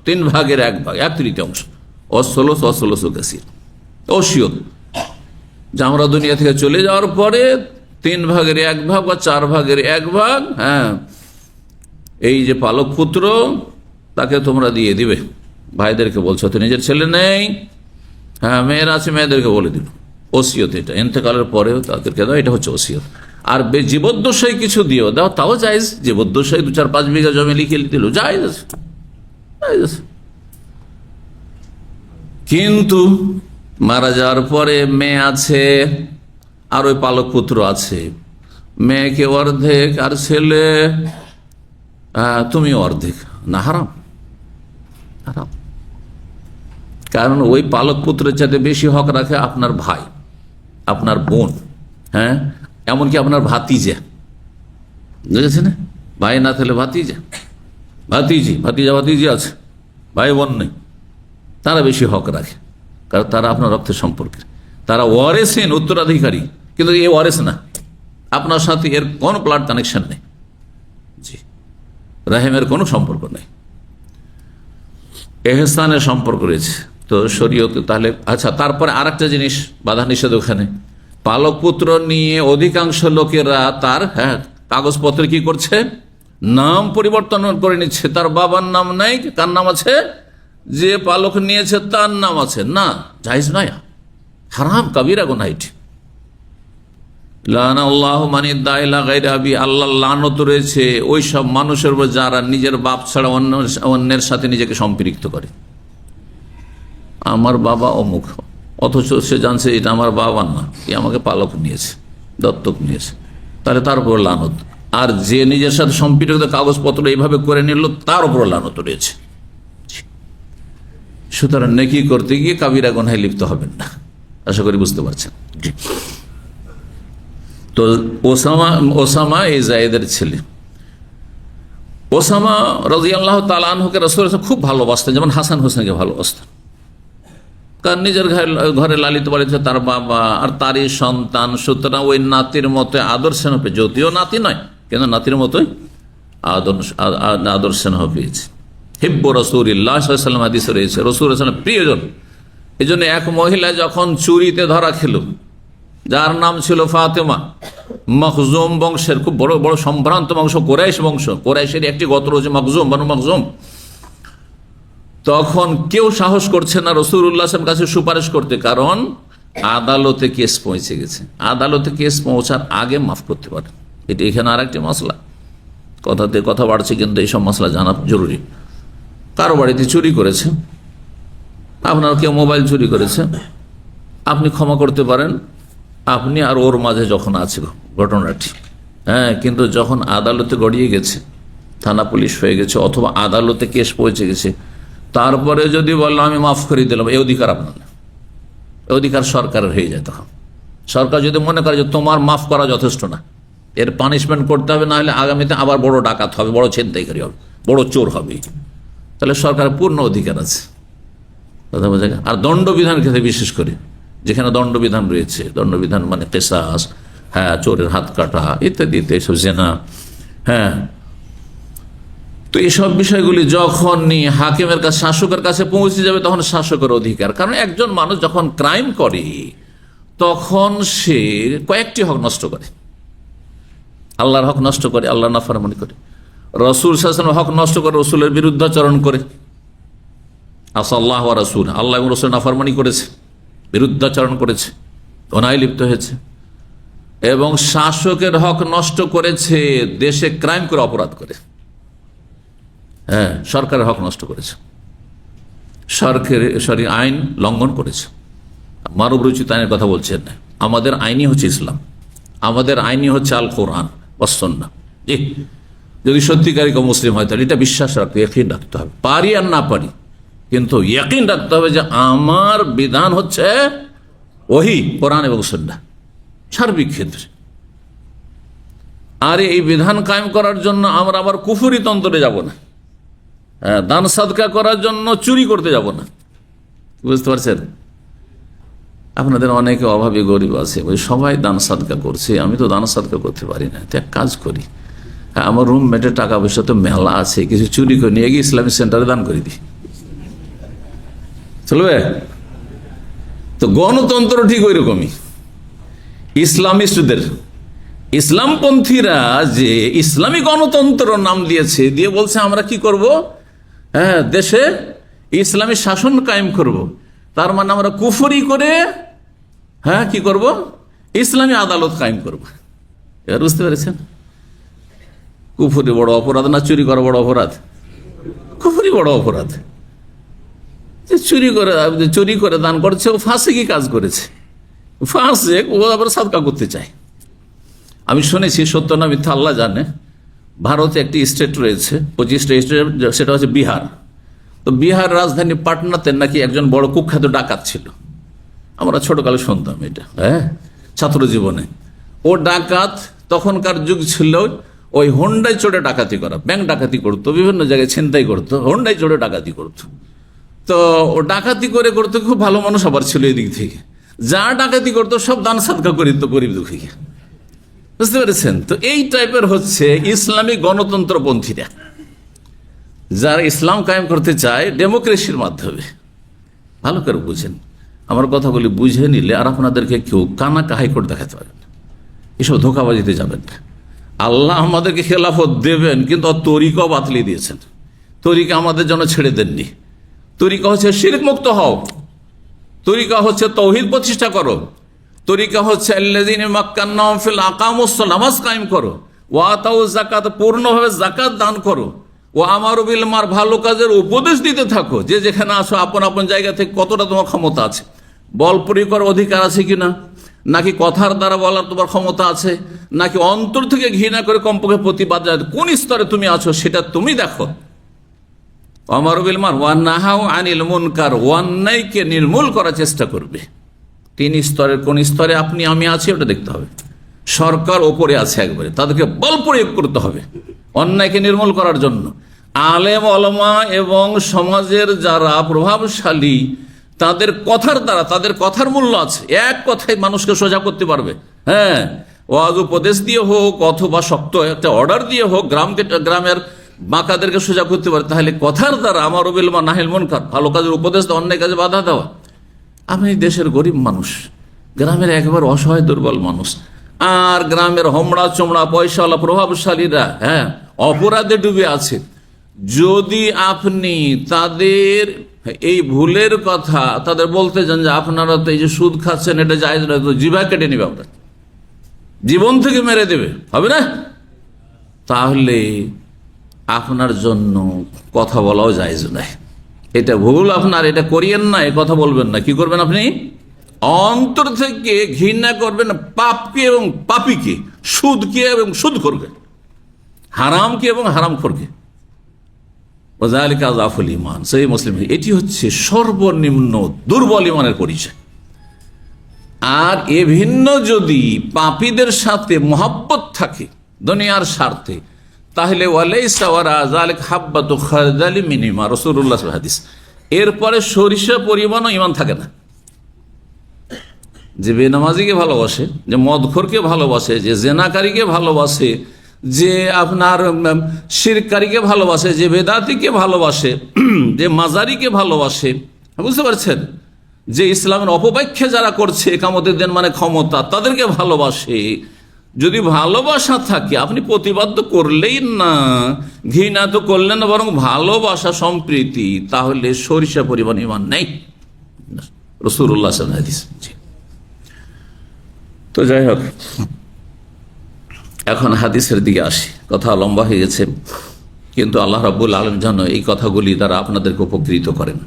1/3, 1/3 অসলস অসলস কাসির ওসিয়ত, যে আমরা দুনিয়া থেকে চলে যাওয়ার পরে 3/1 বা 4/1, হ্যাঁ, এই যে পালক পুত্র তাকে তোমরা দিয়ে দিবে। ভাইদেরকে বলছো, তো নিজের ছেলে নেই, হ্যাঁ, মেয়ের আছে, মেয়েদেরকে বলে দিল। ওসিয়ত এটা, ইন্তেকালের পরেও তাদেরকে দাও, এটা হচ্ছে ওসিয়ত। আর জীবদ্দশায় কিছু দিও দাও, তাও জায়েজ। জীবদ্দশায় 2-4-5 বিঘা জমি লিখে দিল, জায়েজ আছে, জায়েজ আছে। কিন্তু মারা যাওয়ার পরে মেয়ে আছে আর ওই পালক পুত্র আছে, মেয়েকে অর্ধেক আর ছেলে তুমি অর্ধেক, না হারাম? হারাম। কারণ ওই পালক পুত্রের চাইতে বেশি হক রাখে আপনার ভাই, আপনার বোন, হ্যাঁ, এমনকি আপনার ভাতিজা, বুঝেছে না? ভাই না থাকলে ভাতিজা, ভাতিজি আছে, ভাই বোন নেই, তারা বেশি হক রাখে, কারণ তারা আপনার রক্তের সম্পর্কে, তারা ওয়ারেসিন, উত্তরাধিকারী, কিন্তু এ ওয়ারেস না, আপনার সাথে এর কোনো ব্লাড কানেকশন নেই, জি, রাহিমের কোনো সম্পর্ক নেই, এহসানের সম্পর্ক রয়েছে। তো শরীয়তে তাহলে আচ্ছা, তারপরে আর একটা জিনিস বাধা নিষেধ ওখানে, পালক পুত্র নিয়ে অধিকাংশ লোকেরা তার, হ্যাঁ, কাগজপত্র কি করছে, নাম পরিবর্তন করে নিচ্ছে। তার বাবার নাম নাই, কার নাম আছে? যে পালক নিয়েছে তার নাম আছে। না, জায়েজ নয়, হারাম, কাবিরা গুনাহ এটি। লানাল্লাহু মান ইদ্দা ইলা গায়রি আবি, আল্লাহর লানত রয়েছে ওই সব মানুষের উপর যারা নিজের বাপ ছাড়া অন্যের সাথে নিজেকে সম্পৃক্ত করে। আমার বাবা অমুক, অথচ সে জানছে এটা আমার বাবা না, এ আমাকে পালক নিয়েছে, দত্তক নিয়েছে, তাহলে তার উপর লানত। আর যে নিজের সাথে সম্পৃক্ত কাগজপত্র এইভাবে করে নিল, তার উপর লানত রয়েছে। সুতরাং নেকি করতে গিয়ে কাবিরা গুনাহে লিপ্ত হবেন না, আশা করি বুঝতে পারছেন। তো ওসামা এই যায়েদের ছেলে, ওসামা রাদিয়াল্লাহু তাআলা আনহুকে রাসূল খুব ভালোবাসতেন, যেমন হাসান হোসেনকে ভালোবাসতেন। কারণ নিজের ঘরে লালিত পালিত তার বাবা আর তারই সন্তান, সুতরাং ওই নাতির মতো আদর স্নেহ পেয়েছে, যদিও নাতি নয়, কিন্তু নাতির মতোই আদর স্নেহ পেয়েছে। হিব্ব রাসূলিল্লাহ সাল্লাল্লাহু আলাইহি ওয়াসাল্লাম হাদিসে রয়েছে, রাসূল সাল্লাল্লাহু আলাইহি ওয়াসাল্লাম প্রিয়জন। এই জন্য এক মহিলা যখন চুরিতে ধরা খেল, যার নাম ছিল ফাতেমা, মখজুম বংশের, খুব বড় বড় সম্ভ্রান্ত বংশ, কোরাইশ বংশ, কোরাইশের একটি গোত্র হচ্ছে মখজুম, বানু মখজুম। তখন কেউ সাহস করছে না রাসূলুল্লাহ সাল্লাল্লাহু আলাইহি ওয়াসাল্লামের কাছে সুপারিশ করতে, কারণ আদালতে কেস পৌঁছে গেছে। আদালতে কেস পৌঁছার আগে মাফ করতে পারে। এটি এখানে আর একটি মশলা, কথাতে কথা বাড়ছে, কিন্তু এইসব মশলা জানা জরুরি। কারো বাড়িতে চুরি করেছে, আপনার কেউ মোবাইল চুরি করেছে, আপনি ক্ষমা করতে পারেন, আপনি আর ওর মাঝে যখন আছে ঘটনাটি, হ্যাঁ, কিন্তু যখন আদালতে গড়িয়ে গেছে, থানা পুলিশ হয়ে গেছে, অথবা আদালতে কেস পৌঁছে গেছে, তারপরে যদি বললো আমি মাফ করে দিলাম, এই অধিকার আপনার না, এই অধিকার সরকারের হয়ে যায়। তখন সরকার যদি মনে করে যে তোমার মাফ করা যথেষ্ট না, এর পানিশমেন্ট করতে হবে, না হলে আগামীতে আবার বড় ডাকাত হবে, বড় ছিনতাইকারী হবে, বড় চোর হবে, তাহলে সরকারের পূর্ণ অধিকার আছে। কথা বোঝা গেল? আর দণ্ডবিধান ক্ষেত্রে বিশেষ করে, যেখানে দণ্ডবিধান রয়েছে, দণ্ডবিধান মানে কেসাস, হ্যাঁ, চোরের হাত কাটা ইত্যাদি ইত্যাদি, এসব জেনা, হ্যাঁ, তো এইসব বিষয়গুলি যখন হাকিমের কাছে, শাসকের কাছে পৌঁছে যাবে, তখন শাসকের অধিকার। কারণ একজন মানুষ যখন ক্রাইম করে, তখন সে কয়েকটি হক নষ্ট করে। আল্লাহর হক নষ্ট করে, আল্লাহ নাফরমানি করে, রাসূল সাল্লাল্লাহু আলাইহি ওয়াসাল্লামের হক নষ্ট করে, রাসূলের বিরুদ্ধাচরণ করে, আসাল্লাহ ওয়া রাসূল, আল্লাহ এবং রাসূল নাফরমানি করেছে, বিরুদ্ধাচরণ করেছে, অন্যায় লিপ্ত হয়েছে, এবং শাসকের হক নষ্ট করেছে, দেশে ক্রাইম করে, অপরাধ করে, হ্যাঁ, সরকারের হক নষ্ট করেছে, সরকারি আইন লঙ্ঘন করেছে। মানব রচিত আইনের কথা বলছেন না, আমাদের আইনই হচ্ছে ইসলাম, আমাদের আইনই হচ্ছে আল কোরআন ওয়াস সুন্নাহ। জি, যদি সত্যিকারী কেউ মুসলিম হয়, তাহলে এটা বিশ্বাস রাখতে, ইয়াকিন রাখতে হবে, পারি আর না পারি, কিন্তু ইয়াকিন রাখতে হবে যে আমার বিধান হচ্ছে ওহী, কোরআন এবং সুন্নাহ, সার্বিক ক্ষেত্রে। আর এই বিধান কায়েম করার জন্য আমরা আবার কুফরি তন্ত্রে যাব না, দান সাদকা করার জন্য চুরি করতে যাব না। বুঝতে পারছেন? আপনাদের অনেকে অভাবী গরিব আছে, ওই সবাই দান সাদকা করছে, আমি তো দান সাদকা করতে পারি না, তো এক কাজ করি, আমার রুমমেটের টাকা পয়সা তো মেলা আছে, কিছু চুরি করে নিয়ে গিয়ে ইসলামিক সেন্টারে দান করে দিই, চলবে? তো গণতন্ত্র ঠিক ওই রকমই। ইসলামিস্টদের, ইসলামপন্থীরা যে ইসলামী গণতন্ত্র নাম দিয়েছে, দিয়ে বলছে আমরা কি করব, হ্যাঁ, দেশে ইসলামী শাসন কায়েম করব। তার মানে আমরা কুফরি করে, হ্যাঁ, কি করব, ইসলামী আদালত কায়েম করব। এবার বুঝতে পেরেছেন? কুফরি বড় অপরাধ না চুরি করা বড় অপরাধ? কুফরি বড় অপরাধ। চুরি করে দান করছে, ও ফাঁসিকি কাজ করেছে, ফাঁসে ও আবার সাদকা করতে চায়। আমি শুনেছি, সত্য না মিথ্যা আল্লাহ জানে, ভারতে একটি স্টেট রয়েছে, 25টা স্টেট, সেটা হচ্ছে বিহার। তো বিহার রাজধানী পাটনাতে নাকি একজন বড় কুখ্যাত ডাকাত ছিল, আমরা ছোটকালে শুনতাম এটা, হ্যাঁ, ছাত্র জীবনে। ও ডাকাত, তখনকার যুগ ছিল ওই হোন্ডায় চড়ে ডাকাতি করা, ব্যাংক ডাকাতি করতো, বিভিন্ন জায়গায় ছিনতাই করতো, হোন্ডায় চড়ে ডাকাতি করতো। তো ও ডাকাতি করে করতো, খুব ভালো মানুষ আবার ছিল এদিক থেকে, যা ডাকাতি করতো সব দান সাদকা করে দিত গরিব দুঃখীকে। বুঝতে পেরেছেন? তো এই টাইপের হচ্ছে ইসলামী গণতন্ত্রপন্থীরা, যারা ইসলাম কায়েম করতে চায় ডেমোক্রেসির মাধ্যমে। ভালো করে বুঝেন, আমার কথাগুলি বুঝে নিলে আর আপনাদেরকে কেউ কানা কাহাই করে দেখাতে পারবেন না, এসব ধোঁকাবাজিতে যাবেন না। আল্লাহ আমাদেরকে খেলাফত দেবেন, কিন্তু তরিকাও বাতলি দিয়েছেন, তরিকা আমাদের জন্য ছেড়ে দেননি। তরিকা হচ্ছে শিরক মুক্ত হও, তরিকা হচ্ছে তৌহিদ প্রতিষ্ঠা করো, তরিকা হচ্ছে আল্লাযীনা মাক্কান্নাহুম ফিল আকামুস সালাত, নামাজ কায়েম করো, ওয়া আতাউ যাকাত, পূর্ণভাবে যাকাত দান করো, ও আমারু বিল মারুফ, ভালো কাজের উপদেশ দিতে থাকো। যে যেখানে আসো, আপন আপন জায়গা থেকে কতটা তোমার ক্ষমতা আছে, বল প্রয়োগ করার অধিকার আছে কিনা, নাকি কথার দ্বারা বলার তোমার ক্ষমতা আছে, নাকি অন্তর থেকে ঘৃণা করে কমপক্ষে প্রতিবাদ, কোন স্তরে তুমি আছো সেটা তুমি দেখো। আমারু বিল মারুফ ওয়া নাহাউ আনিল মুনকার, অন্যায়কে নির্মূল করার চেষ্টা করবে। 3 স্তরের কোন স্তরে আপনি আমি আছি ওটা দেখতে হবে। সরকার ওপরে আছে একবারে, তাদেরকে বল প্রয়োগ করতে হবে অন্যায়কে নির্মূল করার জন্য। আলেম ওলামা এবং সমাজের যারা প্রভাবশালী, তাদের কথার দ্বারা, তাদের কথার মূল্য আছে, এক কথায় মানুষকে সোজা করতে পারবে। হ্যাঁ, ওয়াজ উপদেশ দিয়ে হোক, অথবা শক্ত একটা অর্ডার দিয়ে হোক, গ্রামের বাঁকাদেরকে সোজা করতে পারে। তাহলে কথার দ্বারা আমারু বিল মারুফ নাহিল মুনকার, ভালো কাজের উপদেশ দেওয়া, অন্যায় কাজে বাধা দেওয়া। আপনি দেশের গরিব মানুষ, গ্রামের একেবারে অসহায় দুর্বল মানুষ, আর গ্রামের হোমড়া চোমড়া পয়সাওয়ালা প্রভাবশালীরা অপরাধে ডুবে আছে। যদি আপনি তাদের এই ভুলের কথা তাদের বলতে যান যে আপনারা তো এই যে সুদ খাচ্ছেন এটা জায়েজ নয়, তো জিভা কেটে নেবে, আপনার জীবন থেকে মেরে দেবে, হবে না? তাহলে আপনার জন্য কথা বলাও জায়েজ নয়। এটা ভুল, আপনার এটা করিয়েন না, এ কথা বলবেন না। কি করবেন আপনি? অন্তর থেকে ঘৃণা করবেন পাপকে এবং পাপীকে, সুদকে এবং সুদ করবে, হারামকে এবং হারাম করবে। ইমান সেই মুসলিম, এটি হচ্ছে সর্বনিম্ন দুর্বল ইমানের পরিচয়। আর এ ভিন্ন যদি পাপীদের সাথে মহব্বত থাকে দুনিয়ার স্বার্থে, তাহলে রাসূলুল্লাহ হাদিস, এরপরে সরিষা পরিমাণও ইমান থাকে না। যে বেনামাজিকে ভালোবাসে, যে মদখোরকে ভালোবাসে, যে জেনাকারীকে ভালোবাসে, যে আপনার শিরকারীকে ভালোবাসে, যে বেদাতিকে ভালোবাসে, যে মাজারিকে ভালোবাসে, বুঝতে পারছেন, যে ইসলামের অপব্যাখ্যা যারা করছে একামতের দিন মানে ক্ষমতা, তাদেরকে ভালোবাসে, যদি ভালোবাসা থাকে আপনি প্রতিবাদ তো করলেই না, ঘৃণা তো করলেন না, বরং ভালোবাসা সম্প্রীতি, তাহলে সরিষা পরিমাণ ইমান নেই। রাসূলুল্লাহ সাল্লাল্লাহু আলাইহি ওয়াসাল্লাম। তো যাই হোক, এখন হাদিসের দিকে আসি। কথা লম্বা হয়ে গেছে, কিন্তু আল্লাহ রাব্বুল আলামিন যেন এই কথাগুলি দ্বারা আপনাদেরকে উপকৃত করেন,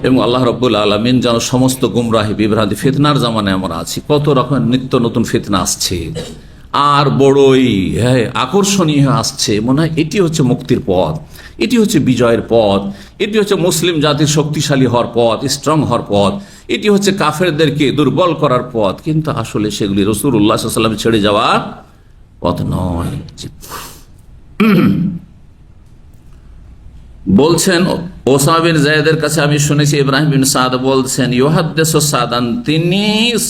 এবং আল্লাহ রাব্বুল আলামিন যেন সমস্ত গুমরাহি বিভ্রান্তি, ফিতনার জামানায় আমরা আছি, কত রকমের নিত্য নতুন ফিতনা আসছে, আর বড়ই আকর্ষণীয় আসছে। মনে হয় এটি হচ্ছে মুক্তির পথ, এটি হচ্ছে বিজয়ের পথ, এটি হচ্ছে মুসলিম জাতির শক্তিশালী হওয়ার পথ, স্ট্রং হওয়ার পথ, এটি হচ্ছে কাফেরদেরকে দুর্বল করার পথ। কিন্তু আসলে সেগুলি রাসূলুল্লাহ সাল্লাল্লাহু আলাইহি ওয়াসাল্লাম ছেড়ে যাওয়া পথ নয়। বলছেন ওসামা বিন যায়েদের কাছে আমি শুনেছি, ইব্রাহিম বিন সাদ বলছেন, ইউহাদ্দিসু সাদান, তিনি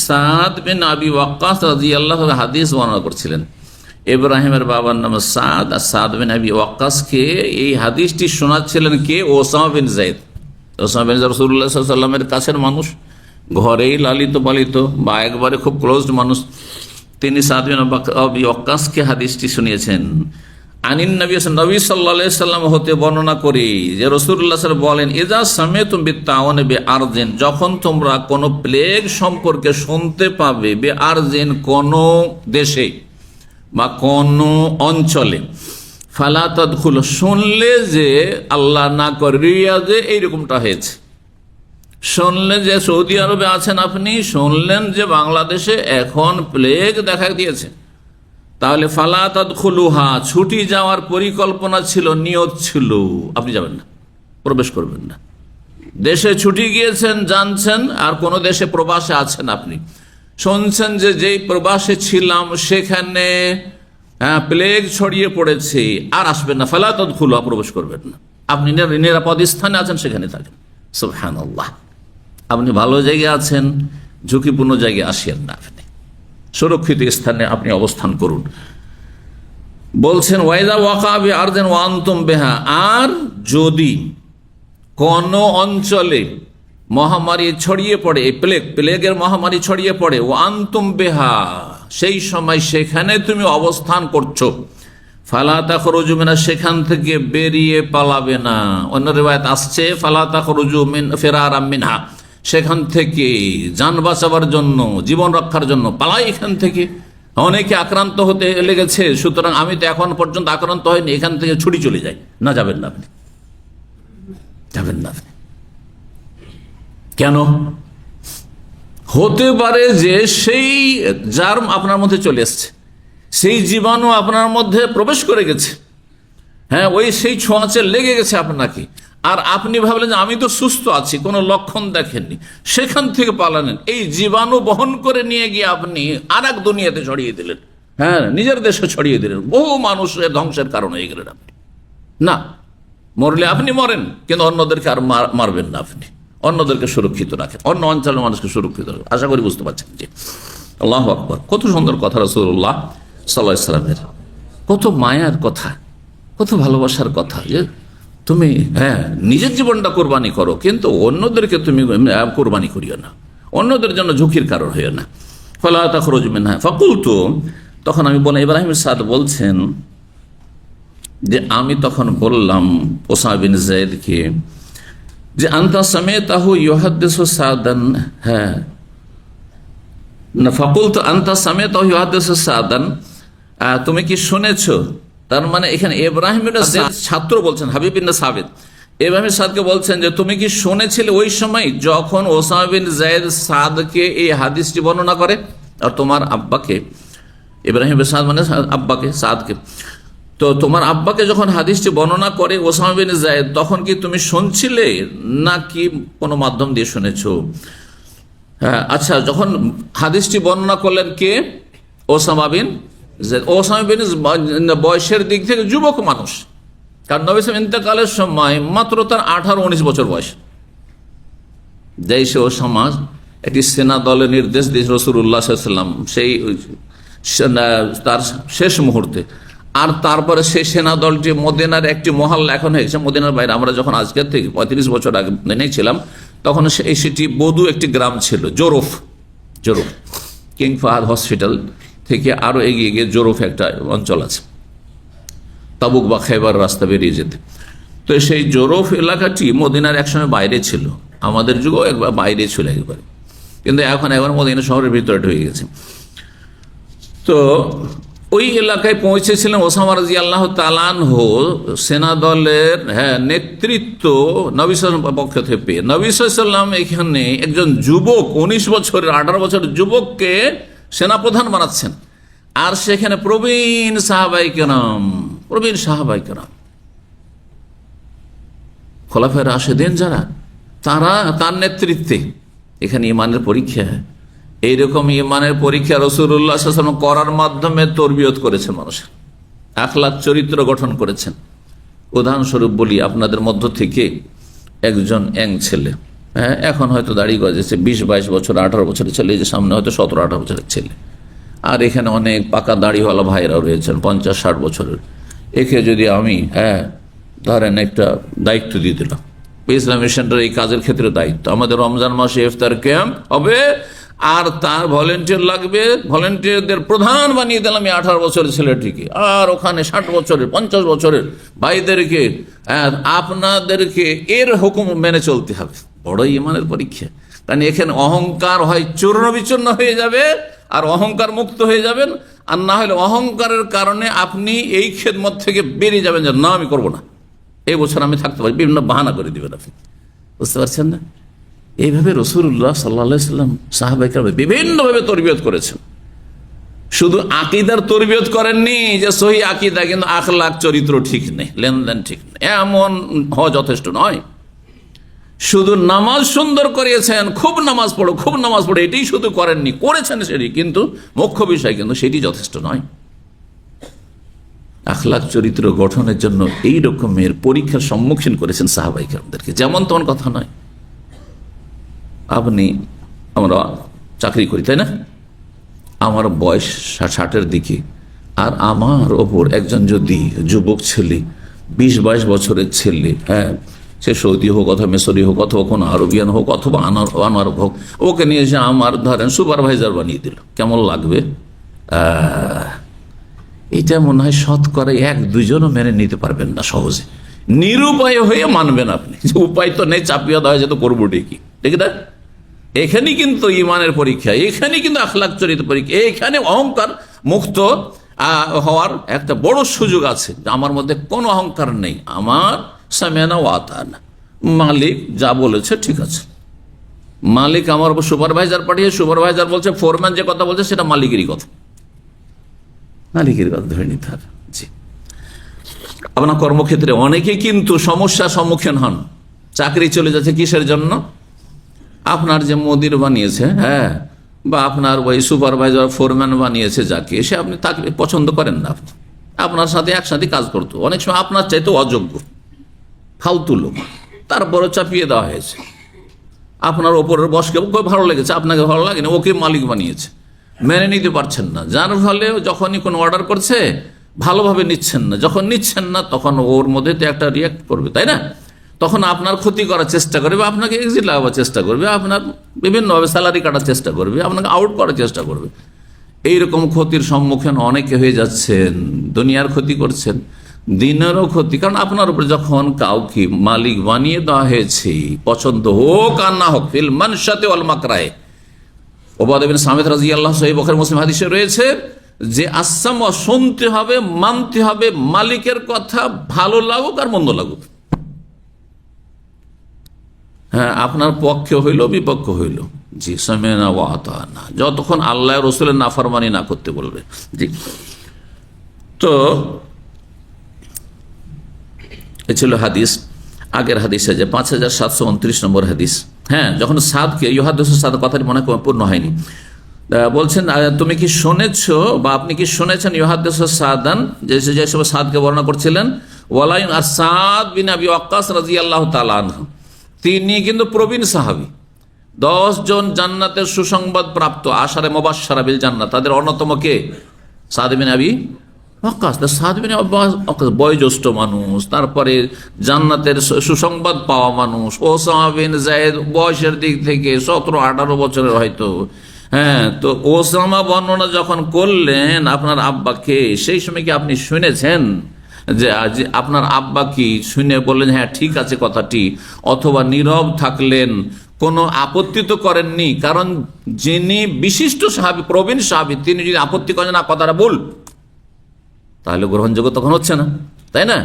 সাদ বিন আবি ওয়াক্কাস রাদিয়াল্লাহু আনহু হাদিস বর্ণনা করছিলেন। ইব্রাহিমের বাবার নাম সাদ, আর সাদ বিন আবি ওয়াক্কাসকে এই হাদিসটি শোনাচ্ছিলেন কে? Osama bin Zayed. Osama bin Zayed রাসূলুল্লাহ সাল্লাল্লাহু আলাইহি ওয়াসাল্লামের কাছের মানুষ, ঘরেই লালিত পালিত বা একবারে খুব ক্লোজড মানুষ। তিনি সাদ বিন আবি ওয়াক্কাসকে হাদিসটি শুনিয়েছেন। আনিন নবী সাল্লাল্লাহু আলাইহি সাল্লাম হতে বর্ণনা করি যে রাসূলুল্লাহ সাল্লাল্লাহু আলাইহি ওয়াসাল্লাম বলেন, ইজা সামিতুম বিত্তাউন বিআরজিন, যখন তোমরা কোন প্লেগ সম্পর্কে শুনতে পাবে, বিআরজিন কোন দেশে বা কোন অঞ্চলে, ফালা তাদখুল, শুনলে যে আল্লাহ না করে রিয়াজে এইরকমটা হয়েছে, শুনলেন যে সৌদি আরবে আছেন আপনি, শুনলেন যে বাংলাদেশে এখন প্লেগ দেখা দিয়েছে, তাহলে ফালা তাদখুলুহা, ছুটি যাওয়ার পরিকল্পনা ছিল, নিয়ত ছিল, আপনি যাবেন না, প্রবেশ করবেন না। দেশে ছুটি গিয়েছেন, জানছেন, আর কোন দেশে প্রবাসে আছেন আপনি, শুনছেন যে যেই প্রবাসে ছিলাম সেখানে প্লেগ ছড়িয়ে পড়েছে, আর আসবেন না, ফালা তাদখুলুহা, প্রবেশ করবেন না। আপনি নিরাপদ স্থানে আছেন, সেখানে থাকেন। সুবহানাল্লাহ। আপনি ভালো জায়গায় আছেন, ঝুঁকিপূর্ণ জায়গায় আসেন না, আপনি সুরক্ষিত স্থানে আপনি অবস্থান করুন। বলছেন ওয়াইদা ওয়াকা বিআরদিন ওয়া আনতুম বিহা, আর যদি কোন অঞ্চলে মহামারী ছড়িয়ে পড়ে, এই প্লেগের মহামারী ছড়িয়ে পড়ে, ওয়া আনতুম বিহা, সেই সময় সেখানে তুমি অবস্থান করছো, ফালা তাখরুজু মিনা, সেখান থেকে বেরিয়ে পালাবে না। অন্য রিওয়ায়াত আসছে ফালা তাখরুজু মিন ফিরারাম মিনহা, সেখান থেকে যান বাঁচাবার জন্য, জীবন রক্ষার জন্য পালাই এখান থেকে। অনেকে আক্রান্ত হতে লেগেছে, সুতরাং আমি তো এখন পর্যন্ত আক্রান্ত হয়নি, এখান থেকে ছুটি চলে যাই না। যাবেন না আপনি, যাবেন না আপনি। কেন? হতে পারে যে সেই জার্ম আপনার মধ্যে চলে এসছে, সেই জীবাণু আপনার মধ্যে প্রবেশ করে গেছে, ওই সেই ছোঁয়াচে লেগে গেছে আপনাকে, আর আপনি ভাবলেন যে আমি তো সুস্থ আছি, কোনো লক্ষণ দেখেননি, সেখান থেকে পালালেন, এই জীবাণু বহন করে নিয়ে গিয়ে আপনি আর এক দুনিয়াতে ছড়িয়ে দিলেন, নিজের দেশে ছড়িয়ে দিলেন, বহু মানুষের ধ্বংসের কারণ হয়ে গেলেন আপনি। না, মরলে আপনি মরেন, কিন্তু অন্যদেরকে আর মারবেন না, আপনি অন্যদেরকে সুরক্ষিত রাখেন, অন্য অঞ্চলের মানুষকে সুরক্ষিত রাখেন। আশা করি বুঝতে পারছেন যে আল্লাহু আকবার, কত সুন্দর কথা রাসূলুল্লাহ সাল্লাল্লাহু আলাইহি ওয়াসাল্লামের, কত মায়ার কথা, কত ভালোবাসার কথা, যে তুমি নিজের জীবনটা কোরবানি করো, কিন্তু অন্যদেরকে তুমি কোরবানি করিও না, অন্যদের জন্য ঝুঁকির কারণ হয়ে না। ফালা তাখরুজ মিনহা ফাকুলতু, তখন আমি বললাম, ইব্রাহিম সাদ বলছেন যে আমি তখন বললাম ওসামা বিন যায়েদকে যে আনতা সামিতাহু ইউহাদ্দিসু সাদান, হ্যাঁ না, ফাকুলতু আনতা সামিতাহু ইউহাদ্দিসু সাদান, তুমি কি শুনেছো? তার মানে এখানে ইব্রাহিম বিন যায়েদ ছাত্র বলছেন, হাবিব বিন সাবিত ইব্রাহিম সাদকে বলছেন যে তুমি কি শুনেছিলে ওই সময় যখন ওসামা বিন যায়েদ সাদকে এই হাদিসটি বর্ণনা করে, আর তোমার আব্বাকে, ইব্রাহিম বিন সাদ মানে আব্বাকে, সাদকে, তো তোমার আব্বাকে যখন হাদিসটি বর্ণনা করে ওসামা বিন যায়েদ, তখন কি তুমি শুনছিলে নাকি কোনো মাধ্যম দিয়ে শুনেছো? হ্যাঁ, আচ্ছা, যখন হাদিসটি বর্ণনা করলেন কে? Osama bin Zayed. Osama bin বয়সের দিক থেকে যুবক মানুষ, কারণ নবী সাল্লাল্লাহু আলাইহি ওয়াসাল্লাম ইন্তেকালের সময় মাত্র তার 18-19 বছর বয়স। দেশে ও সমাজ একটি সেনা দলের নির্দেশ দিয়েছে রাসূলুল্লাহ সাল্লাল্লাহু আলাইহি ওয়াসাল্লাম সেই তার শেষ মুহূর্তে। আর তারপরে সেই সেনা দলটি মদিনার একটি মহল্লা এখন হয়েছে, মদিনার বাইরে। আমরা যখন আজকের থেকে 35 বছর আগে ছিলাম, তখন সেটি বধু একটি গ্রাম ছিল, জোরফ। কিং ফাহাদ হসপিটাল থেকে আরো এগিয়ে গিয়ে জোরফ একটা অঞ্চল আছে, তাবুক বা খাইবার রাস্তা বেরিয়ে যেতে। তো সেই জোরফ এলাকাটি মদিনার একসময় বাইরে ছিল, আমাদের যুগও একবার বাইরে ছিল একবারে, কিন্তু এখন মদিনা শহরের ভিতরে ঢুকে গেছে। তো ওই এলাকায় পৌঁছেছিলেন ওসামা রাদিয়াল্লাহু তাআলা আনহু, সেনা দলের নেতৃত্ব নবী সাল্লাল্লাহু আলাইহি ওয়াসাল্লামের পক্ষ থেকে পেয়ে। নবী সাল্লাল্লাহু আলাইহি ওয়াসাল্লাম এখানে একজন যুবক, 19 বছরের 18 বছরের যুবককে সেনাপ্রধান বানাচ্ছেন, আর সেখানে প্রবীণ সাহাবায়ে কেরাম, খোলাফায়ে রাশেদিন যারা, তারা তার নেতৃত্বে এখানে ঈমানের পরীক্ষা। এইরকম ঈমানের পরীক্ষা রাসূলুল্লাহ সাল্লাল্লাহু আলাইহি ওয়াসাল্লাম করার মাধ্যমে তরবিয়ত করেছেন মানুষের, আখলাক চরিত্র গঠন করেছেন। উদাহরণস্বরূপ বলি, আপনাদের মধ্য থেকে একজন ছেলে, এখন হয়তো দাড়ি গজেছে, 20-22 বছর, 18 বছরের ছেলে, যে সামনে হয়তো 17-18 বছরের ছেলে, আর এখানে অনেক পাকা দাড়িওয়ালা ভাইরাও রয়েছেন 50-60 বছরের। একে যদি আমি ধরেন একটা দায়িত্ব দিয়ে দিলাম, ইসলামী সেন্টার এই কাজের ক্ষেত্রে দায়িত্ব, আমাদের রমজান মাসে ইফতার ক্যাম্প হবে, আর তার ভলেন্টিয়ার লাগবে, ভলেন্টিয়ারদের প্রধান বানিয়ে দিলাম 18 বছরের ছেলেটিকে, আর ওখানে 60 বছরের 50 বছরের ভাইদেরকে, আপনাদেরকে এর হুকুম মেনে চলতে হবে। বড় ঈমানের পরীক্ষা, কারণ এখানে অহংকার হয় চূর্ণ বিচূর্ণ হয়ে যাবে, আর অহংকার মুক্ত হয়ে যাবেন, আর না হলে অহংকারের কারণে আপনি এই খেদমত থেকে বেরিয়ে যাবেন, যে না আমি করবো না, এই বছর আমি থাকতে পারি, বিভিন্ন বাহানা করে দিবেন আপনি। বুঝতে পারছেন না? এইভাবে রাসূলুল্লাহ সাল্লাল্লাহু আলাইহি ওয়াসাল্লাম সাহাবায়ে কেরাম বিভিন্নভাবে তরবিয়ত করেছেন। শুধু আকীদার তরবিয়ত করেননি যে সহি আকীদা, কিন্তু আখলাক চরিত্র ঠিক নেই, লেনদেন ঠিক নেই, এমন হওয়া যথেষ্ট নয়। শুধু নামাজ সুন্দর করিয়েছেন, খুব নামাজ পড়ো, এটাই শুধু করেননি, করেছেন সেটি, কিন্তু মুখ্য বিষয় কিন্তু সেটি যথেষ্ট নয়। আখলাক চরিত্র গঠনের জন্য এই রকমের পরীক্ষার সম্মুখীন করেছেন সাহাবায়ে কেরামদেরকে। যেমন তোমার কথা নয়, আমরা চাকরি করি, তাই না? আমার বয়স 60-এর দিকে, আর আমার ওপর একজন যদি যুবক ছেলে, 20-22 বছরের ছেলে, সে সৌদি হোক অথবা মিশরি হোক অথবা কোনো আরবিয়ান হোক অথবা আনারব হোক, ওকে নিয়ে এসে আমার ধরেন সুপারভাইজার বানিয়ে দিল, কেমন লাগবে? এটা মনে হয় শতকরা 1-2 মেনে নিতে পারবেন না সহজে, নিরুপায় হয়ে মানবেন আপনি, উপায় তো নেই, চাপিয়ে দেওয়া হয়েছে, তো করবো ঠিকই, ঠিক না? এখানেই কিন্তু ঈমানের পরীক্ষা, এখানে কিন্তু আখলাক চরিত্র পরীক্ষা, এখানে অহংকার মুক্ত হওয়ার একটা বড় সুযোগ আছে। আমার মধ্যে কোনো অহংকার নেই, আমার সামিয়ানা ওয়া আতানা, মালিক যা বলেছে ঠিক আছে। মালিক আমার উপর সুপারভাইজার পাঠিয়ে, সুপারভাইজার বলছে, ফোরম্যান যে কথা বলছে সেটা মালিকেরই কথা, ধরে নিতে হবে। জি, আপনার কর্মক্ষেত্রে অনেকে কিন্তু সমস্যার সম্মুখীন হন, চাকরি চলে যাচ্ছে কিসের জন্য? আপনার যে মুদির বানিয়েছে, বা আপনার ওই সুপারভাইজার ফোরম্যান বানিয়েছে যাকে, সে আপনি তাকে পছন্দ করেন না, আপনার সাথে একসাথে কাজ করতো, অনেক সময় আপনার চাইতে অযোগ্য, ফালতু লোক, তারপরে চাপিয়ে দেওয়া হয়েছে। আপনার ওপরের বসকে ভালো লেগেছে, আপনাকে ভালো লাগেনি, ওকে মালিক বানিয়েছে, মেনে নিতে পারছেন না, যার ফলে যখনই কোনো অর্ডার করছে ভালোভাবে নিচ্ছেন না, যখন নিচ্ছেন না তখন ওর মধ্যে তো একটা রিয়াক্ট করবে, তাই না? তখন আপনার ক্ষতি করার চেষ্টা করবে, আপনাকে এক্সিট লাগাবার চেষ্টা করবে, আপনার বিভিন্নভাবে স্যালারি কাটার চেষ্টা করবে, আপনাকে আউট করার চেষ্টা করবে। এইরকম ক্ষতির সম্মুখীন অনেকে হয়ে যাচ্ছেন। দুনিয়ার ক্ষতি করছেন, দিনেরও ক্ষতি। কারণ আপনার উপরে যখন কাউকে মালিক বানিয়ে দেওয়া হয়েছে, পছন্দ হোক আর না হোক, ফিল মানশাতে ওয়াল মাকরাহে, ওবাদা বিন সামিত রাদিয়াল্লাহু সহিহ বুখারী মুসলিম হাদিসে রয়েছে যে আসাম শুনতে হবে, মানতে হবে মালিকের কথা, ভালো লাগুক আর মন্দ লাগুক। হ্যাঁ, আপনার পক্ষে হইল বিপক্ষ হইল, জি সামিনা ওয়া আতানা, যতক্ষণ আল্লাহ রসুলের নাফরমানি না করতে বলবে। জি, তো এ ছিল হাদিস। আগের হাদিসে যে 5729 নম্বর হাদিস। হ্যাঁ, যখন সাদকে ইউহাদিস সাদ কথাটি মনে পূর্ণ হয়নি, বলছেন তুমি কি শুনেছ বা আপনি কি শুনেছেন ইউহাদিস সাদান, যে সময় সাদকে বর্ণনা করছিলেন, ওয়ালাইন আর সাদ বিন আবি ওয়াক্কাস রাদিয়াল্লাহু তাআলা আনহু, তিনি কিন্তু প্রবীণ সাহাবী, 10 জন জান্নাতের সুসংবাদ প্রাপ্ত আশারে মুবাশশারা বিল জান্নাত, তাদের অন্যতম কে? সাদ বিন আবি ওয়াক্কাস। সাদ বিন আবি ওয়াক্কাস বয়োজ্যেষ্ঠ মানুষ, তারপরে জান্নাতের সুসংবাদ পাওয়া মানুষ। ওসামা বিন যায়েদ বয়সের দিক থেকে 17-18 বছরের হয়তো। হ্যাঁ, তো ওসামা বর্ণনা যখন করলেন আপনার আব্বাকে, সেই সময় কি আপনি শুনেছেন যে আপনার আব্বা কি শুনে বললেন হ্যাঁ ঠিক আছে কথাটি, অথবা নীরব থাকলেন, কোনো আপত্তি তো করেননি? কারণ যিনি বিশিষ্ট সাহাবী, প্রবীণ সাহাবী, তিনি যদি আপত্তি করেন না কথাটা ভুল, তাহলে গ্রহণযোগ্য তখন হচ্ছে না, তাই না?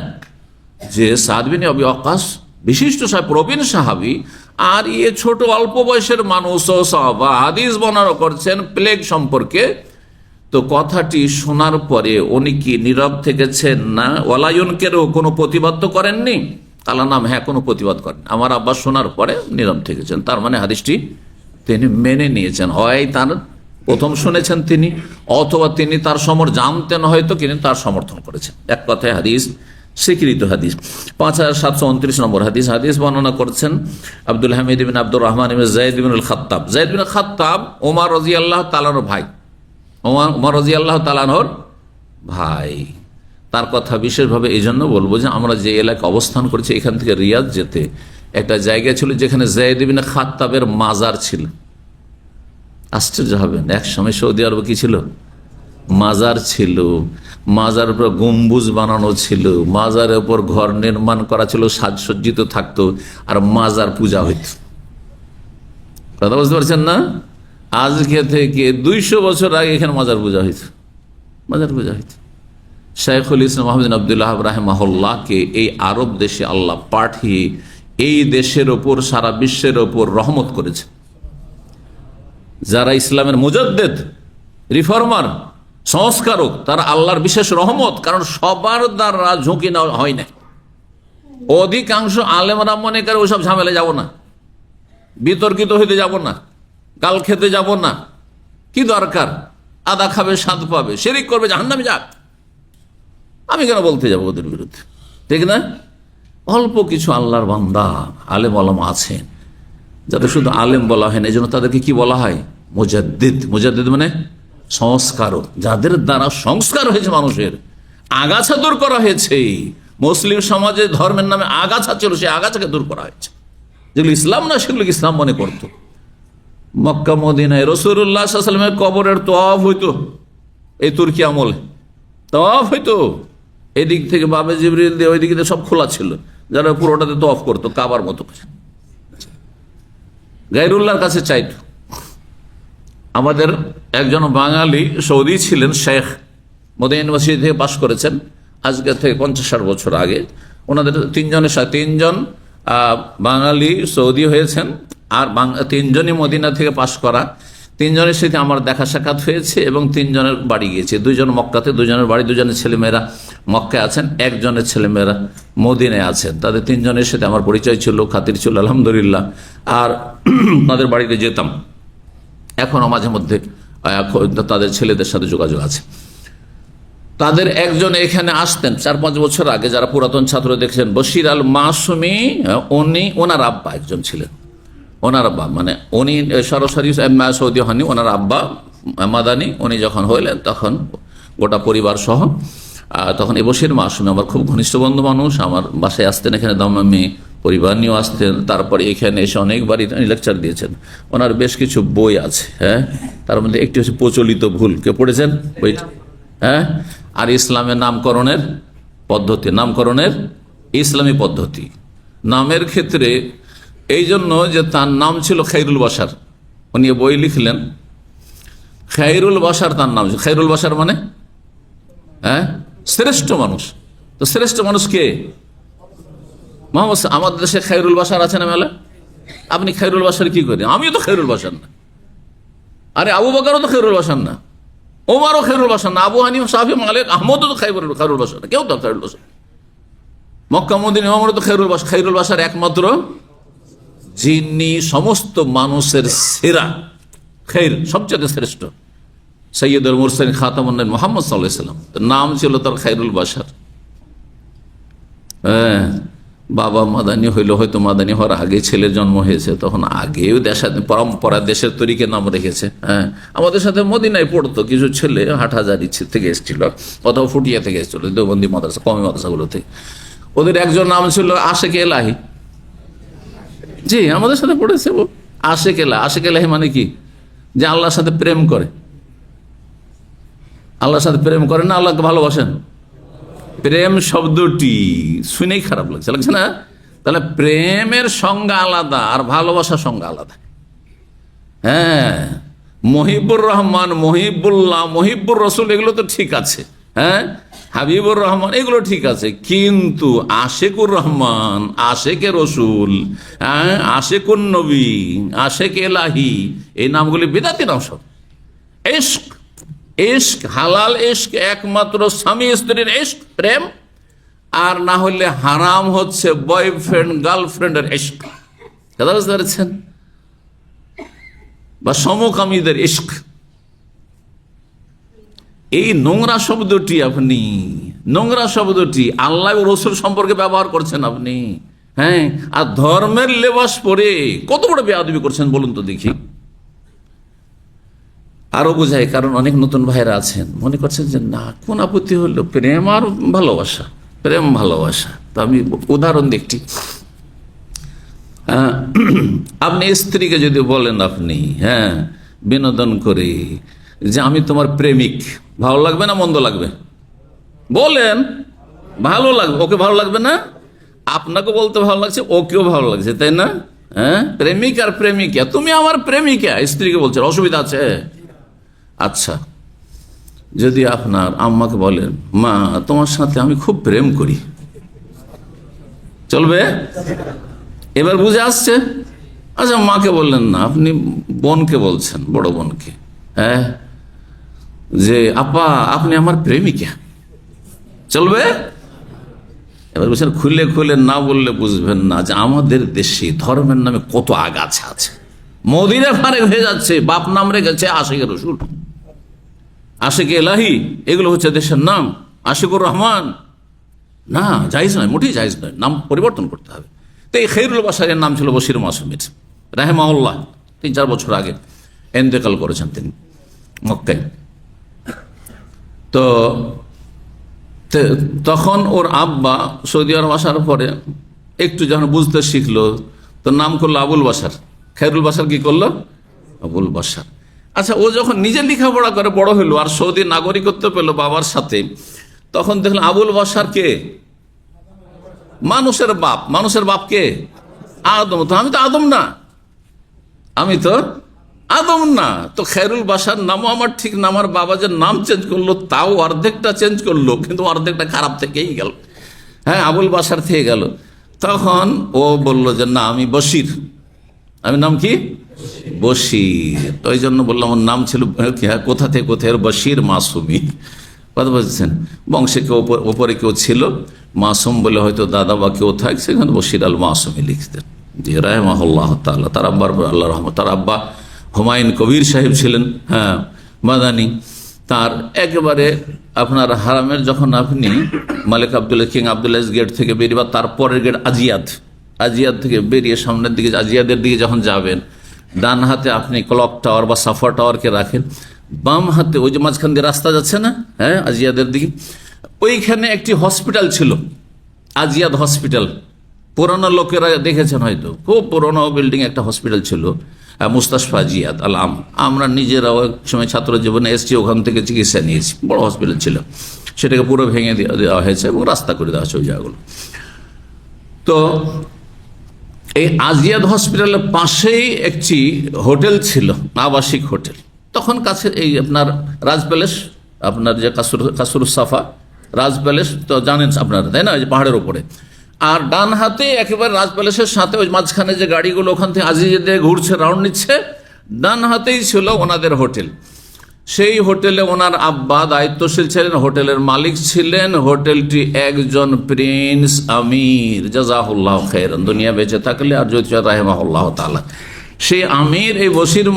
যে সাদ বিন আবি ওয়াক্কাস বিশিষ্ট সাহাবী, প্রবীণ সাহাবী, আর ইয়ে ছোট অল্প বয়সের মানুষ ও সাহাবা, হাদিস বর্ণনা করছেন প্লেগ সম্পর্কে। তো কথাটি শোনার পরে উনি কি নীরব থেকেছেন না? ওয়ালায়ুনকেরও কোনো প্রতিবাদ তো করেননি? তালা নাম, হ্যাঁ, কোনো প্রতিবাদ করেন। আমার আব্বা শোনার পরে নীরব থেকেছেন, তার মানে হাদিসটি তিনি মেনে নিয়েছেন। হয় তার প্রথম শুনেছেন তিনি, অথবা তিনি তার জানতেন হয়তো, কিন্তু তার সমর্থন করেছেন। এক কথায় হাদিস স্বীকৃত হাদিস। 5729 নম্বর হাদিস। হাদিস বর্ণনা করছেন আব্দুল হামিদ বিন আব্দুর রহমান ইবনে যায়েদ বিন আল খাত্তাব। যায়েদ বিন খাত্তাব ওমর রাদিয়াল্লাহু তাআলার ভাই, ওমর রাদিয়াল্লাহু তাআলার ভাই। তার কথা বিশেষভাবে এই জন্য বলবো যে আমরা যে এলাকায় অবস্থান করছি, এখান থেকে রিয়াদ যেতে একটা জায়গা ছিল যেখানে যায়েদ বিন খাত্তাবের মাজার ছিল। আশ্চর্য হবেন, এক সময় সৌদি আরবে কি ছিল? মাজার ছিল। মাজার উপর গম্বুজ বানানো ছিল, মাজারের উপর ঘর নির্মাণ করা ছিল, সাজসজ্জিত থাকতো, আর মাজার পূজা হইত। কথা বুঝতে পারছেন না? আজকে থেকে 200 বছর আগে এখানে মাজার পূজা হইত, মাজার পূজা হইত। শাইখুল ইসলাম আহমদ বিন আব্দুল্লাহ রাহিমাহুল্লাহকে এই আরব দেশে আল্লাহ পাঠিয়ে এই দেশের ওপর, সারা বিশ্বের ওপর রহমত করেছে। যারা ইসলামের মুজাদ্দেদ, রিফর্মার, সংস্কারক, তারা আল্লাহর বিশেষ রহমত। কারণ সবার দ্বারা ঝুঁকি নেওয়া হয় না। অধিকাংশ আলেমরা মনে করে ওইসব ঝামেলা যাব না, বিতর্কিত হইতে যাব না, গাল খেতে যাব না, কি দরকার, আদা খাবে স্বাদ পাবে, শিরিক করবে, জাহান্নামে যাক, আমি কেন বলতে যাবো ওদের বিরুদ্ধে, ঠিক না? অল্প কিছু আল্লাহর বান্দা আলেম আলম আছেন যাদের শুধু আলেম বলা হয় না, এই জন্য তাদেরকে কি বলা হয়? মুজাদ্দিদ। মুজাদ্দিদ মানে সংস্কারক, যাদের দ্বারা সংস্কার হয়েছে, মানুষের আগাছা দূর করা হয়েছে। মুসলিম সমাজে ধর্মের নামে আগাছা ছিল, সেই আগাছাকে দূর করা হয়েছে। যেগুলো ইসলাম না, সেগুলো ইসলাম মনে করত। মক্কা মদিনায় রাসূলুল্লাহ সাল্লাল্লাহু আলাইহি ওয়াসাল্লামের কবরের তওয়াফ হইতো, এই তুর্কি আমলে তওয়াফ হইতো। এদিক থেকে বাবে জিবরিল দিয়ে ওই দিকে সব খোলা ছিল, যারা পুরোটাতে তওয়াফ করতো কাবার মতো করে, গায়রুল্লাহর কাছে চাইতো। আমাদের একজন বাঙালি সৌদি ছিলেন, শেখ, মদিনা ইউনিভার্সিটি থেকে পাশ করেছেন, আজকে থেকে 50-60 বছর আগে। ওনাদের 3জন বাঙালি সৌদি হয়েছেন, আর 3জনই মদিনা থেকে পাশ করা। 3জনের সাথে আমার দেখা সাক্ষাৎ হয়েছে এবং 3জনের বাড়ি গিয়েছে। 2জন মক্কাতে, 2জনের বাড়ি, 2জনের ছেলেমেয়েরা মক্কায় আছেন, 1জনের ছেলেমেয়েরা মদিনায় আছেন। তাদের 3জনের সাথে আমার পরিচয় ছিল, খাতির ছিল, আলহামদুলিল্লাহ। আর তাদের বাড়িতে যেতাম, এখনো মাঝে মধ্যে তাদের ছেলেদের সাথে যোগাযোগ আছে। তাদের একজন এখানে আসতেন 4-5 বছর আগে, যারা পুরাতন ছাত্র দেখছেন, বশির আল মাসুমি। ওনার আব্বা একজন ছিলেন, ওনার আব্বা মানে উনি সরাসরি সৌদি হননি, ওনার আব্বা মাদানি। উনি যখন হইলেন তখন গোটা পরিবার সহ, তখন এই বশির মাসুমি আমার খুব ঘনিষ্ঠ বন্ধু মানুষ, আমার বাসায় আসতেন, এখানে দামামে পরিবার নিয়েও আসতেন। তারপরে এখানে এসে অনেকবারই লেকচার দিয়েছেন। ওনার বেশ কিছু বই আছে, হ্যাঁ, তার মধ্যে একটি হচ্ছে প্রচলিত ভুল। কে পড়েছেন বইটা? হ্যাঁ, আর ইসলামের নামকরণের পদ্ধতি, নামকরণের ইসলামী পদ্ধতি। নামের ক্ষেত্রে এই জন্য যে তার নাম ছিল খাইরুল বাশার, উনি বই লিখলেন খাইরুল বাশার, তার নাম খাইরুল বাশার মানে হ্যাঁ শ্রেষ্ঠ মানুষ। তো শ্রেষ্ঠ মানুষ কে? মোহাম্মদ। আমাদের দেশে খাইরুল বাশার আছে না মেলা? আপনি খাইরুল বাশার কি করেন? আমিও তো খাইরুল বাশার না। আরে আবু বকরও তো খাইরুল বাশার না, ওমারও খাইরুল বাশার না, আবু হানিফা, শাফি, মালিক, আহমদও তো খাইরুল বাশার না, কেউ তো খাইরুল বাশার। মক্কা মদিনা ইমামরা তো খাইরুল বাশার। খাইরুল বাশার একমাত্র যিনি সমস্ত মানুষের সেরা, খৈর সবচেয়ে শ্রেষ্ঠ, সৈয়দুল মুরসালিন খাতামুন নবীয়্যিন মুহাম্মদ সাল্লাল্লাহু আলাইহি ওয়াসাল্লাম, নাম ছিল তার খাইরুল বাশার। হ্যাঁ, বাবা মাদানী হইলো, হয়তো মাদানী হওয়ার আগে ছেলের জন্ম হয়েছে, তখন আগেও দেশের পরম্পরা, দেশের তরিকে নাম রেখেছে। হ্যাঁ, আমাদের সাথে মদিনায় পড়তো কিছু ছেলে, হাটহাজারী থেকে এসেছিল, অথবা ফুটিয়া থেকে এসেছিল, দেওবন্দি মাদ্রাসা, কওমি মাদ্রাসাগুলো থেকে। ওদের একজন নাম ছিল আশেক এলাহি। জি, আমাদের সাথে পড়েছে ও আশেক এলাহি। আশেক এলাহি মানে কি? যে আল্লাহর সাথে প্রেম করে। আল্লাহর সাথে প্রেম করেন না, আল্লাহকে ভালোবাসেন। প্রেম শব্দটি শুনেই খারাপ লাগছে, লাগছে না? তাহলে প্রেমের সংজ্ঞা আলাদা আর ভালোবাসার সংজ্ঞা আলাদা। হ্যাঁ, মহিবুর রহমান, মহিবুল্লাহ, মহিবুর রসুল এগুলো তো ঠিক আছে, হ্যাঁ, হাবিবুর রহমান এগুলো ঠিক আছে, কিন্তু আশেকুর রহমান, আশেকে রসুল, হ্যাঁ, আশেকুন নবী, আশেক এলাহি, এই নামগুলি বিদাতি নাম সব। ইশক, ইশক, হালাল ইশক একমাত্র স্বামী স্ত্রীর ইশক, প্রেম, আর না হলে হারাম হচ্ছে বয়ফ্রেন্ড গার্লফ্রেন্ডের ইশক। কথা বুঝতে পারছেন? বা সমকামীদের ইশক। এই নোংরা শব্দটি আপনি, নোংরা শব্দটি আল্লাহ ও রসুল সম্পর্কে ব্যবহার করছেন আপনি। হ্যাঁ, আর ধর্মের লেবাস পরে কত বড় বেয়াদবি করছেন বলুন তো দেখি। আরো বোঝাই, কারণ অনেক নতুন ভাইরা আছেন, মনে করছেন যে না, কোন আপত্তি হলো, প্রেম আর ভালোবাসা, প্রেম ভালোবাসা। তো আমি উদাহরণ দেখছি। আপনি স্ত্রীকে যদি বলেন, আপনি হ্যাঁ বিনোদন করে যে আমি তোমার প্রেমিক, ভালো লাগবে না মন্দ লাগবে? বলেন, ভালো লাগবে। ওকে ভালো লাগবে না? আপনাকে বলতে ভালো লাগছে, ওকেও ভালো লাগছে, তাই না? হ্যাঁ, প্রেমিক আর প্রেমিকা, তুমি আমার প্রেমিকা, স্ত্রীকে বলছেন, অসুবিধা আছে? আচ্ছা, যদি আপনার আম্মাকে বলেন, মা তোমার সাথে আমি খুব প্রেম করি, চলবে? এবার বুঝে আসছে? আচ্ছা, মাকে বললেন না, আপনি বোনকে বলছেন, বড় বোনকে, হ্যাঁ, যে আপা আপনি আমার প্রেমিকা, চলবে? এবার বলছেন, খুলে খুলে না বললে বুঝবেন না যে আমাদের দেশে ধর্মের নামে কত আগাছা আছে। মদিনা ফারেক হয়ে যাচ্ছে, বাপ নাম রেখেছে আশিক রসুল, আশিক এলাহি, এগুলো হচ্ছে দেশের নাম। আশিকুর রহমান না, জায়েজ নয়, মোটেই জায়েজ নয়, নাম পরিবর্তন করতে হবে। তো এই খাইরুল বাশারের নাম ছিল বশির মাসুমের রাহেমাহুল্লাহ, 3-4 বছর আগে ইন্তেকাল করেছেন তিনি মক্কায়। তো তখন ওর আব্বা সৌদি আরব আসার পরে একটু যখন বুঝতে শিখলো, তো নাম করলো আবুল বাশার। খাইরুল বাশার কি করলো? আবুল বাশার। আচ্ছা, ও যখন নিজে লেখাপড়া করে বড় হইলো আর সৌদি নাগরিকত্ব পেল বাবার সাথে, তখন দেখলাম আবুল বাশার কে? মানুষের বাপ। মানুষের বাপ কে? আদম। তো আমি তো আদম না, আমি তো আদম না। তো খাইরুল বাশার নামও আমার ঠিক না, আমার বাবা যে নাম চেঞ্জ করলো তাও অর্ধেকটা চেঞ্জ করলো, কিন্তু অর্ধেকটা খারাপ থেকেই গেল। হ্যাঁ, আবুল বাশার থেকে গেল। তখন ও বললো যে না, আমি বশির। আমি নাম কি? বশির। তো ওই জন্য বললাম, আমার নাম ছিল কোথা থেকে কোথায়, বশির মাসুমি। কথা বলছেন, বংশে কেউ ওপরে কেউ ছিল মাসুম বলে, হয়তো দাদা বা কেউ থাকে, সেখানে বশির আল মাসুমি লিখতেন। জি, রাহমাহুল্লাহ তাআলা। তার আব্বার আল্লাহ রহমত। তার আব্বা হুমায়ুন কবির সাহেব ছিলেন, হ্যাঁ, মাদানী। তার একেবারে আপনার হারামের, যখন আপনি মালিক আবদুল্লাহ, কিং আবদুল্লাহ গেট থেকে বেরিয়ে, বা তারপরের গেট আজিয়াদ, আজিয়াদ থেকে বেরিয়ে সামনের দিকে, আজিয়াদের দিকে যখন যাবেন, ডান হাতে আপনি ক্লক টাওয়ার বা সাফা টাওয়ারকে রাখেন, বাম হাতে ওই যে মাঝখান দিয়ে রাস্তা যাচ্ছে না, হ্যাঁ, আজিয়াদের দিকে, ওইখানে একটি হসপিটাল ছিল, আজিয়াদ হসপিটাল। পুরনো লোকেরা দেখেছেন হয়তো, খুব পুরনো বিল্ডিং একটা হসপিটাল ছিল, মুস্তাশফা জিয়াদ আলাম। আমরা নিজেরাও এক সময় ছাত্র জীবনে এসেছি, ওখান থেকে চিকিৎসা নিয়েছি। বড় হসপিটাল ছিল, সেটাকে পুরো ভেঙে দেওয়া হয়েছে এবং রাস্তা করে দেওয়া হয়েছে ওই জায়গাগুলো। তো এই আজিয়াদ হসপিটালের পাশেই একটি হোটেল ছিল, আবাসিক হোটেল। তখন কাছে এই আপনার রাজ প্যালেস, আপনার যে কাসুর সাফা রাজ প্যালেস তো জানেন আপনারা, তাই না, ওই যে পাহাড়ের উপরে। আর ডান হাতে একেবারে রাজ প্যালেসের সাথে ওই মাঝখানে যে গাড়িগুলো ওখান থেকে আজিয়াদে ঘুরছে, রাউন্ড নিচ্ছে, ডান হাতেই ছিল ওনাদের হোটেল। সেই হোটেলে ওনার আব্বা দায়িত্বশীল ছিলেন, হোটেলের মালিক ছিলেন। হোটেলটি একজন প্রিন্স আমির, জাযাহুল্লাহ খায়রান, দুনিয়া বেঁচে থাকলে আর যদি রাহিমাহুল্লাহ তাআলা, সেই আমির এই বশির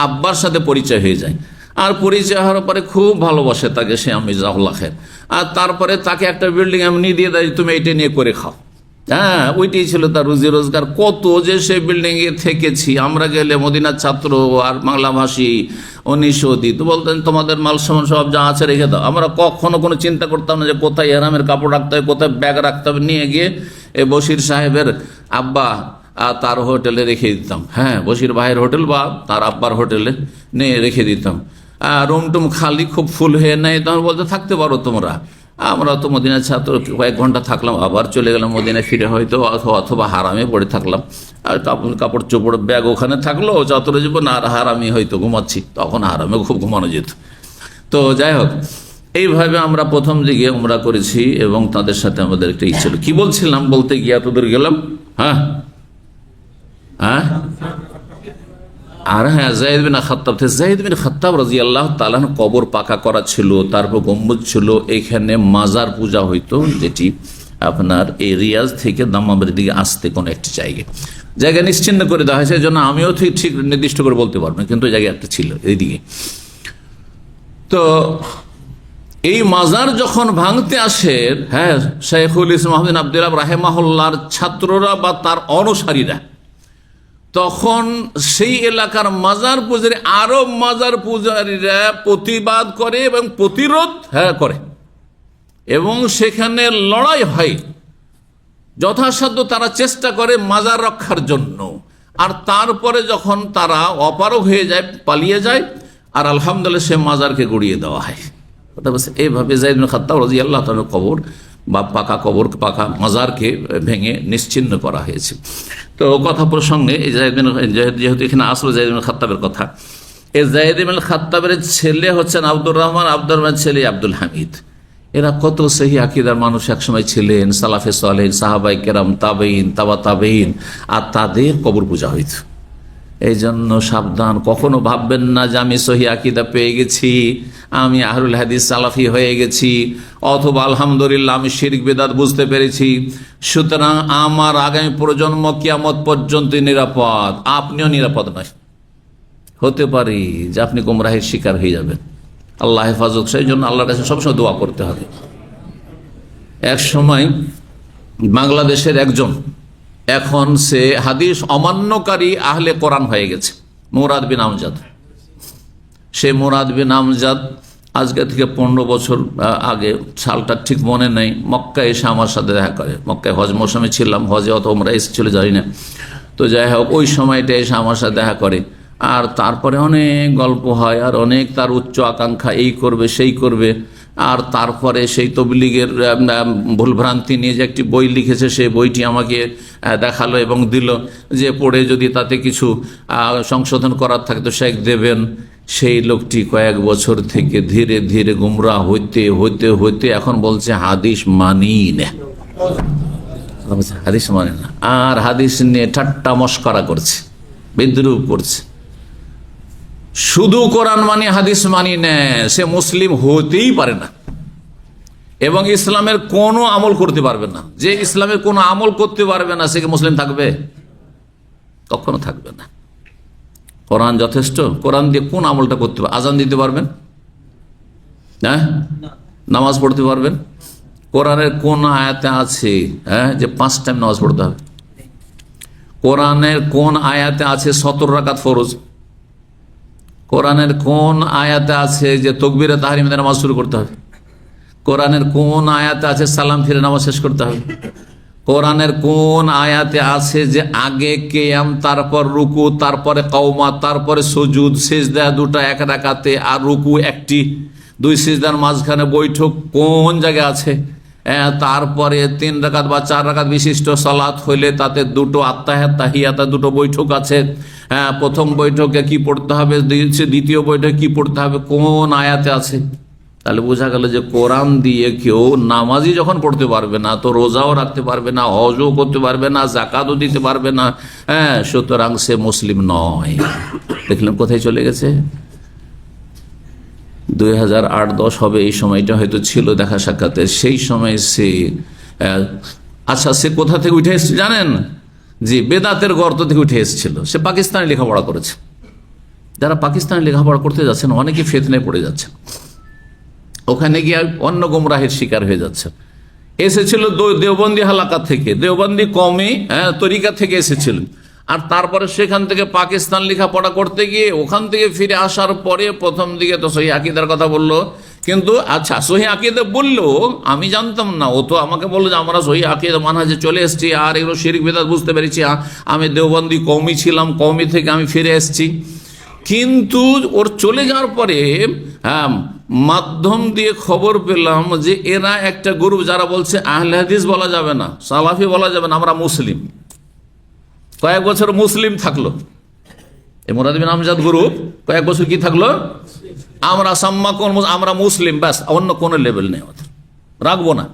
আব্বার সাথে পরিচয় হয়ে যায়। আর পরিচয় হওয়ার পরে খুব ভালোবাসে তাকে সে আমির, জাযাহুল্লাহ খায়র। আর তারপরে তাকে একটা বিল্ডিং এমনি দিয়ে দেয়, তুমি এইটা নিয়ে করে খাও। হ্যাঁ, ওইটাই ছিল তার রুজি রোজগার। কত যে সে বিল্ডিং এ থেকেছি আমরা, গেলে মদিনার ছাত্র আর বাংলা ভাষী উনি সৌদি তো বলতেন তোমাদের মাল সামান সব যা আছে রেখে দাও। আমরা কখনো কোনো চিন্তা করতাম না যে কোথায় এহরামের কাপড় রাখতে হবে, কোথায় ব্যাগ রাখতে হবে, নিয়ে গিয়ে এ বশির সাহেবের আব্বা তার হোটেলে রেখে দিতাম। হ্যাঁ, বশির ভাইয়ের হোটেল বা তার আব্বার হোটেলে নিয়ে রেখে দিতাম। রুম টুম খালি, খুব ফুল হয়ে নেয়, তখন বলতে থাকতে পারো তোমরা। আমরা তো মদিনার ছাত্র, কয়েক ঘন্টা থাকলাম, আবার চলে গেলাম মদিনায় ফিরে, হয়তো অথবা হারামে পড়ে থাকলাম। আর কাপড় চোপড় ব্যাগ ওখানে থাকলো, চত্বরে জীবন, আর হারামি হয়তো ঘুমাচ্ছি, তখন হারামে খুব ঘুমানো যেত। তো যাই হোক, এইভাবে আমরা প্রথম দিকে উমরা করেছি এবং তাদের সাথে আমাদের একটা ইচ্ছে ছিল। কি বলছিলাম, বলতে গিয়ে এতদূর গেলাম। হ্যাঁ হ্যাঁ আর হ্যাঁ, যায়েদ বিন খাত্তাব, যায়েদ বিন খাত্তাব রাদিয়াল্লাহু তাআলা কবর পাকা করা ছিল, তারপর গম্বুজ ছিল, এখানে মাজার পূজা হইতো, যেটি আপনার এই রিয়াজ থেকে দাম্মামের দিকে আসতে কোনো একটি জায়গা নিশ্চিন্ন করে দেওয়া হয়েছে। এই জন্য আমিও ঠিক নির্দিষ্ট করে বলতে পারবো না, কিন্তু জায়গা একটা ছিল এইদিকে। তো এই মাজার যখন ভাঙতে আসেন, হ্যাঁ, শাইখুল ইসলাম আহমদ বিন আব্দুল্লাহ রাহিমাহুল্লাহর ছাত্ররা বা তার অনুসারীরা, তখন সেই এলাকার মাজার পূজারী, আরব মাজার পূজারীরা প্রতিবাদ করে এবং প্রতিরোধ করে, এবং সেখানে লড়াই হয়। যথাসাধ্য তারা চেষ্টা করে মাজার রক্ষার জন্য। আর তারপরে যখন তারা অপারগ হয়ে যায়, পালিয়ে যায়, আর আলহামদুলিল্লাহ সে মাজারকে গুড়িয়ে দেওয়া হয়। এইভাবে যায়েদ বিন খাত্তাব রাদিয়াল্লাহু তাআলা কবর বা পাকা মাজারকে ভেঙে নিশ্চিহ্ন করা হয়েছে। তো কথা প্রসঙ্গে যেহেতু এখানে আসলো যায়েদ বিন খাত্তাবের কথা, এই যায়েদ বিন খাত্তাবের ছেলে হচ্ছেন আব্দুর রহমান, আব্দুর রহমান ছেলে আব্দুল হামিদ। এরা কত সহি আকীদার মানুষ একসময় ছিলেন, সালাফে সালেহিন, সাহাবায়ে কেরাম, তাবেঈন, তাবা তাবেঈন, আর তাদের কবর পূজা হইত। এই জন্য সাবধান, কখনো ভাববেন না যে আমি সহি আকীদা পেয়ে গেছি, আমি আহলুল হাদিস সালাফি হয়ে গেছি, অথবা আলহামদুলিল্লাহ আমি শিরক বিদআত বুঝতে পেরেছি, সুতরাং আমার আগামী প্রজন্ম কিয়ামত পর্যন্ত নিরাপদ। আপনিও নিরাপদ নয়, হতে পারে যে আপনি গোমরাহের শিকার হয়ে যাবেন। আল্লাহ হেফাজত। সেই জন্য আল্লাহর কাছে সবসময় দোয়া করতে হবে। এক সময় বাংলাদেশের একজন, এখন সে হাদিস অমান্যকারী আহলে কোরআন হয়ে গেছে, মুরাদ বিন আমজাদ। সে মুরাদ বিন আমজাদ আজকে থেকে 15 বছর আগে, সালটা ঠিক মনে নেই, মক্কায় এসে আমার সাথে দেখা করে। মক্কায় হজ মৌসুমে ছিলাম, হজে অত আমরা এসেছিল জানি না। তো যাই হোক, ওই সময়টা এসে আমার সাথে দেখা করে। আর তারপরে অনেক গল্প হয়, আর অনেক তার উচ্চ আকাঙ্ক্ষা, এই করবে সেই করবে। আর তারপরে সেই তবলিগের ভুলভ্রান্তি নিয়ে যে একটি বই লিখেছে, সেই বইটি আমাকে দেখালো এবং দিল, যে পড়ে যদি তাতে কিছু সংশোধন করার থাকে তো শেখ দেবেন। সেই লোকটি কয়েক বছর থেকে ধীরে ধীরে গুমরাহ হইতে হইতে হইতে এখন বলছে হাদিস মানি না, হাদিস মানে না। আর হাদিস নিয়ে ঠাট্টা মস্করা করছে, বিদ্রুপ করছে। শুধু কোরআন মানি হাদিস মানি না, সে মুসলিম হতেই পারে না এবং ইসলামের কোনো আমল করতে পারবে না। যে ইসলামের কোনো আমল করতে পারবে না, সে কি মুসলিম থাকবে? কখনো থাকবে না। কোরআন যথেষ্ট। কোরআন দিয়ে কোন আমলটা করতে পারবে? আজান দিতে পারবেন? হ্যাঁ, নামাজ পড়তে পারবেন? কোরআনের কোন আয়াতে আছে যে 5 টাইম নামাজ পড়তে হবে? কোরআনের কোন আয়াতে আছে 17 রাকাত ফরজ? কোরআনের কোন আয়াতে আছে যে তাকবীরে তাহরিমে নামাজ শুরু করতে হবে? কোরআনের কোন আয়াতে আছে সালাম ফিরে নামাজ শেষ করতে হবে? কোরআনের কোন আয়াতে আছে যে আগে কিয়াম, তারপর রুকু, তারপরে কওমা, তারপরে সুজুদ, সিজদা দুটো এক রাকাতে, আর রুকু একটি, দুই সিজদার মাঝখানে বৈঠক কোন জায়গায় আছে? তারপরে 3 রাকাত বা 4 রাকাত বিশিষ্ট সালাত হইলে তাতে দুটো আত্তাহিয়াত তাহিয়াতে দুটো বৈঠক আছে। প্রথম বৈঠকে কি পড়তে হবে, দ্বিতীয় বৈঠকে কি পড়তে হবে, কোন আয়াতে আছে? তাহলে বোঝা গেল যে কোরআন দিয়ে কেউ নামাজই যখন পড়তে পারবে না, তো রোজাও রাখতে পারবে না, হজও করতে পারবে না, জাকাতও দিতে পারবে না, সুতরাং সে মুসলিম নয়। দেখলাম কোথায় চলে গেছে। 2008-10 হবে এই সময়টা হয়তো ছিল দেখা সাক্ষাতে। সেই সময় সে আচ্ছা সে কোথা থেকে উঠে এসছে জানেন? জি, বেদাতের গর্ত থেকে উঠে এসেছিল। সে পাকিস্তানে লেখাপড়া করেছে। যারা পাকিস্তানে লেখাপড়া করতে যাচ্ছেন অনেকে ফিতনায় পড়ে যাচ্ছেন, ওখানে গিয়ে অন্য গোমরাহের শিকার হয়ে যাচ্ছে। এসেছিল দেওবন্দি হালাকা থেকে, দেওবন্দি কওমি তরিকা থেকে এসেছিল, আর তারপরে সেখান থেকে পাকিস্তান লেখাপড়া করতে গিয়ে ওখান থেকে ফিরে আসার পরে প্রথম দিকে তো সহি আকীদার কথা বললো, কিন্তু আচ্ছা সহি আকীদা বললো আমি জানতাম না, ও তো আমাকে বললো যে আমরা সহি আকীদা মানহাজে চলে এসেছি, আর এগুলো শিরক বিদআত বুঝতে পেরেছি, আমি দেওবন্দি কওমি ছিলাম, কওমি থেকে আমি ফিরে এসেছি। কিন্তু ওর চলে যাওয়ার পরে মাধ্যম দিয়ে খবর পেলাম যে এরা একটা গ্রুপ যারা বলছে আহলে হাদিস বলা যাবে না, সালাফি বলা যাবে না, আমরা মুসলিম। কয়েক বছর মুসলিম থাকলো এই মুরাদ বিন আমজাদ গ্রুপ, কয়েক বছর কি থাকলো, আমরা আমরা মুসলিম, ব্যাস, অন্য কোনো লেভেল নেই, আমাদের রাখবো না।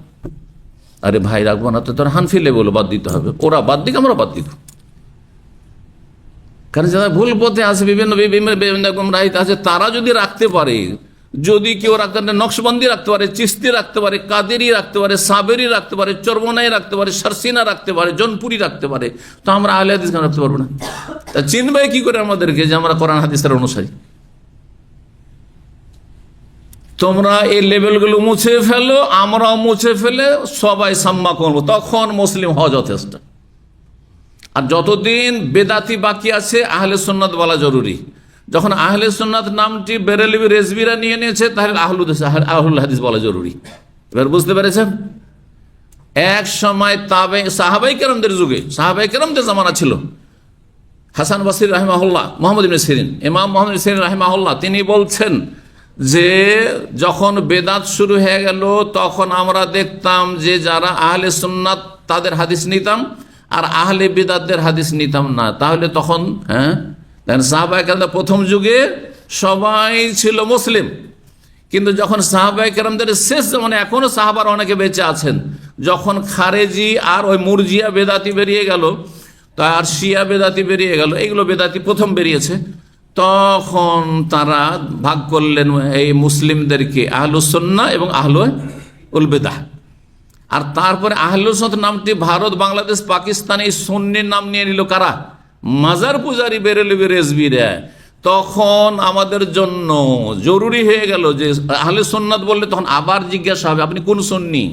আরে ভাই রাখবো না তো তোর হানফি লেভেল বাদ দিতে হবে, ওরা বাদ দিক আমরা বাদ দিব। কারণ যারা ভুল পথে আছে, বিভিন্ন গুমরাহিতে আছে, তারা যদি রাখতে পারে, যদি কেউ রাখতে পারে, নকশবন্দি রাখতে পারে, চিস্তি রাখতে পারে, কাদেরি রাখতে পারে, সাবেরি রাখতে পারে, চরমনাই রাখতে পারে, সারসিনা রাখতে পারে, জনপুরি রাখতে পারে, তো আমরা আহলে হাদিস কেন রাখতে পারবো না? তা চিনবে কি করে আমাদেরকে যে আমরা কোরআন হাদিসের অনুসারী? তোমরা এই লেভেলগুলো মুছে ফেলো, আমরাও মুছে ফেলে সবাই সাম্মা করবো, তখন মুসলিম হওয়া যথেষ্ট। আর যতদিন বেদাতি বাকি আছে আহলে সুন্নাত বলা জরুরি। যখন আহলে সুন্নাত নামটি বেরেলভি রেজবিরা নিয়ে নিয়েছে, তাহলে আহলুল হাদিস বলা জরুরি। এবার বুঝতে পেরেছেন? এক সময় সাহাবাই কেরামদের যুগে, সাহাবাই কেরামদের জামানা ছিল, হাসান বসরি রাহিমাহুল্লাহ, মোহাম্মদ ইবনে সিরিন, ইমাম মোহাম্মদ ইবনে সিরিন রাহিমাহুল্লাহ, তিনি বলছেন যে যখন বেদাত শুরু হয়ে গেল তখন আমরা দেখতাম যে যারা আহলে সুন্নাত তাদের হাদিস নিতাম, আর আহলে বিদাতদের হাদিস নিতাম না। তাহলে তখন সাহাবায়ে কেরাম প্রথম যুগে সবাই ছিল মুসলিম, কিন্তু যখন সাহাবায়ে কেরামদের শেষ মানে এখনো সাহাবার অনেকে বেঁচে আছেন, যখন খারেজি আর ওই মুরজিয়া বেদাতি বেরিয়ে গেল, আর শিয়া বেদাতি বেরিয়ে গেল, এইগুলো বেদাতি প্রথম বেরিয়েছে, তখন তারা ভাগ করলেন এই মুসলিমদেরকে আহলুস সুন্নাহ এবং আহলুল বিদআহ। আর তারপরে আহলুস সুন্নাহ নামটি ভারত, বাংলাদেশ, পাকিস্তান এই সুন্নির নাম নিয়ে নিল কারা? মাজার পূজারী বেরেলভি রেজবিরা। তখন আমাদের জন্য জরুরি হয়ে গেল যে আহলে সুন্নাত বললে তখন আবার জিজ্ঞাসা হবে আপনি কোন সুন্নি,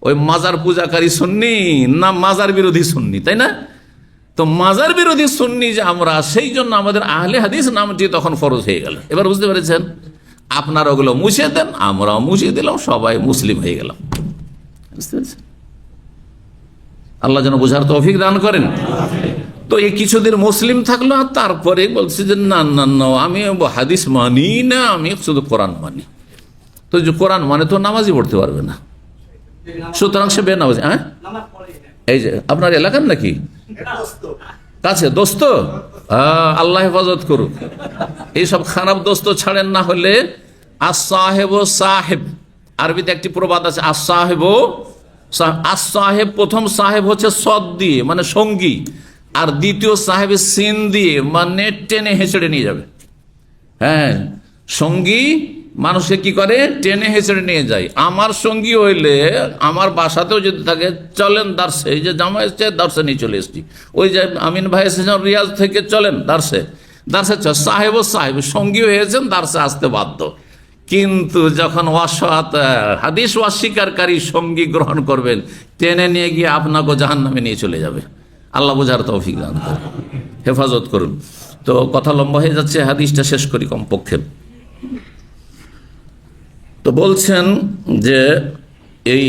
ওই মাজার পূজাকারী সুন্নি না মাজার বিরোধী সুন্নি, তাই না? তো মাজার বিরোধী সুন্নি যে আমরা, সেই জন্য আমাদের আহলে হাদিস নামটি তখন ফরজ হয়ে গেল। এবার বুঝতে পেরেছেন? আপনারা ওগুলো মুছে দেন, আমরাও মুছে দিলাম, সবাই মুসলিম হয়ে গেলাম। আল্লাহ যেন বোঝার তৌফিক দান করেন। তো এই কিছুদিন মুসলিম থাকলো, আর তারপরে বলছে যে না না না আমি হাদিস মানি না, আমি শুধু কোরআন মানি। তো যে কোরআন মানে তো নামাজই পড়তে পারবে না, সুতরাং সে বেনামাজি। হ্যাঁ, এই যে আপনার এলাকার নাকি কাছে দোস্ত, আল্লাহ হেফাজত করুক, এইসব খারাপ দোস্ত ছাড়েন, না হলে আস-সাহেব সাহেব, আরবিতে একটি প্রবাদ আছে, আস-সাহেব আস-সাহেব, প্রথম সাহেব হচ্ছে সদ দিয়ে মানে সঙ্গী, আর দ্বিতীয় সাহেব সিন দিয়ে মানে টেনে হেঁচড়ে নিয়ে যাবে। হ্যাঁ, সঙ্গী মানুষকে কি করে, টেনে হেঁচড়ে নিয়ে যায়। আমার সঙ্গী হইলে আমার বাসাতেও যদি থাকে, চলেন দার্সে, এই যে জামা এসছে দার্সে নিয়ে চলে এসছি, ওই যে আমিন ভাই এসেছেন রিয়াজ থেকে, চলেন দার্সে, দার্সে সাহেব ও সাহেব সঙ্গী হয়েছেন, দার্সে আসতে বাধ্য। কিন্তু যখন হাদিস অস্বীকারী সঙ্গী গ্রহণ করবেন, টেনে নিয়ে গিয়ে আপনাকে জাহান্নামে নিয়ে চলে যাবে। আল্লাহ বোঝার তৌফিক দান করুন, হেফাজত করুন। তো কথা লম্বা হয়ে যাচ্ছে, হাদিসটা শেষ করি কমপক্ষে। তো বলছেন যে এই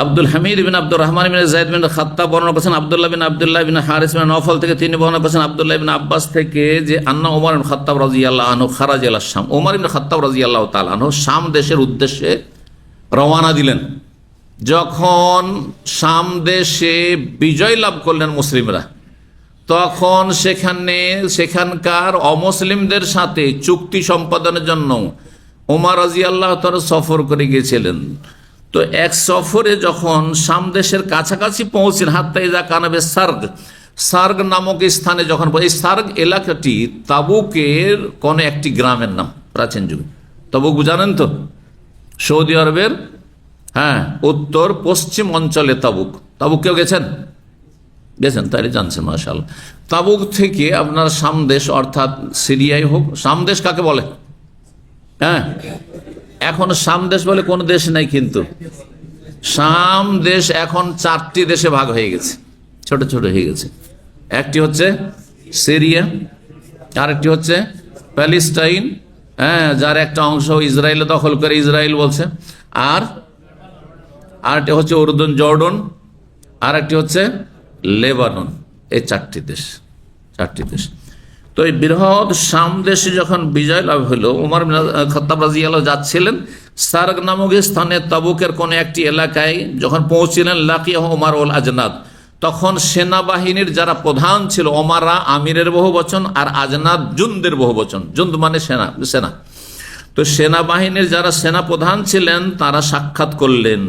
আব্দুল হামিদ বিন আব্দুর রহমান বিন যায়েদ বিন খাত্তাব বর্ণনা করেছেন আব্দুল্লাহ বিন হারিস বিন নওফল থেকে, তিনি বর্ণনা করেছেন আব্দুল্লাহ বিন আব্বাস থেকে যে আন্না ওমর ইবনে খাত্তাব রাদিয়াল্লাহু আনহু খারাজ ইলা শাম, ওমর ইবনে খাত্তাব রাদিয়াল্লাহু তাআলা আনহু শাম দেশের উদ্দেশ্যে রওনা দিলেন। যখন শাম দেশে বিজয় লাভ করলেন মুসলিমরা, তখন সেখানকার অমুসলিমদের সাথে চুক্তি সম্পাদনের জন্য ওমর রাদিয়াল্লাহু তাআলা সফর করে গিয়েছিলেন। তো এক সফরে যখন শাম দেশের কাছাকাছি পৌঁছেন, হাত্তা ইযা কানাবে সার্গ নামক স্থানে যখন, এই সার্গ এলাকাটি তাবুকের কোন একটি গ্রামের নাম প্রাচীন যুগে। তাবুক জানেন তো, সৌদি আরবের উত্তর পশ্চিম অঞ্চলে তাবুক কেউ গেছেন? তাইলে জানছেন, মাশাআল্লাহ। তাবুক থেকে আপনার শাম দেশ অর্থাৎ সিরিয়াই হোক, শাম দেশ কাকে বলে? এখন শাম দেশ বলে কোন দেশ নাই, কিন্তু শাম দেশ এখন 4টি দেশে ভাগ হয়ে গেছে, ছোট ছোট হয়ে গেছে। একটি হচ্ছে সিরিয়া, আরেকটি হচ্ছে প্যালেস্টাইন, যার একটা অংশ ইসরায়েল দখল করে ইসরায়েল বলছে, আর আরেকটি হচ্ছে উর্দুন জর্ডন, আর একটি হচ্ছে লেবানন। এই 4টি দেশ। তো এই বৃহৎ শাম দেশে যখন বিজয় লাভ হলো, ওমর বিন খাত্তাব রাদিয়াল্লাহু যাচ্ছিলেন সার্গ নামক স্থানে তাবুকের কোন একটি এলাকায় যখন পৌঁছিলেন, লাকিয়াহু ওমর ওয়াল আজনাদ, তখন সেনাবাহিনীর যারা প্রধান ছিল, ওমারা আমিরের বহু বচন আর আজনাদ জুনদের বহু বচন, জুন্দ মানে সেনা। তো সেনাবাহিনীর যারা সেনা প্রধান ছিলেন তারা সাক্ষাৎ করলেন।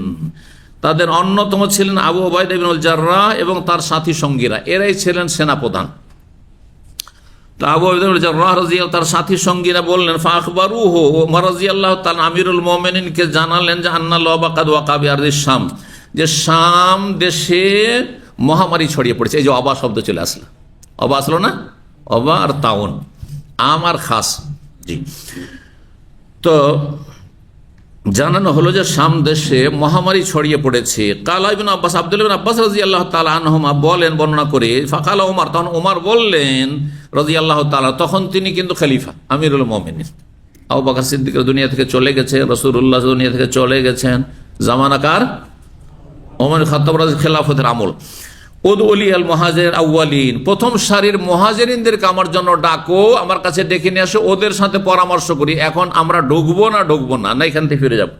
তাদের অন্যতম ছিলেন আবু উবাইদা ইবনুল জাররাহ এবং তার সাথী সঙ্গীরা, এরাই ছিলেন সেনা প্রধান। তো আবু উবাইদা ইবনুল জাররাহ রাদিয়াল্লাহু তার সাথী সঙ্গীরা বললেন, ফাখবারুহু, ওমর রাদিয়াল্লাহু তাআলা আমিরুল মুমিনিনকে জানালেন যে আন্নাল ওয়াবা কাদ ওয়াকা বিআরদিশ শাম, যে শাম দেশে মহামারী ছড়িয়ে পড়েছে। এই যে অবা শব্দ চলে আসলো, অবা আসলো না, অবা আর তাউন, আম আর খাস। জি, তো জানানো হলো যে শাম দেশে মহামারী ছড়িয়ে পড়েছে। কালা ইবনে আব্বাস, আব্দুল্লাহ ইবনে আব্বাস রাদিয়াল্লাহু তাআলা আনহুমা বলেন, বর্ণনা করে, ফাকালা ওমর, তখন ওমর বললেন রাদিয়াল্লাহু তাআলা, তখন তিনি কিন্তু খলিফা আমিরুল মুমিনিন, আবু বকর সিদ্দিক দুনিয়া থেকে চলে গেছে, রাসূলুল্লাহ দুনিয়া থেকে চলে গেছেন, জামানাকার ওমর খাত্তাব রাদিয়াল্লাহু খেলাফতের আমল। উদউলি আল মুহাজির আউয়ালিন, প্রথম সারির মুহাজিরিনদেরকে আমার জন্য ডাকো, আমার কাছে ডেকে নিয়ে আসো, ওদের সাথে পরামর্শ করি, এখন আমরা ঢুকবো না এখান থেকে ফিরে যাব।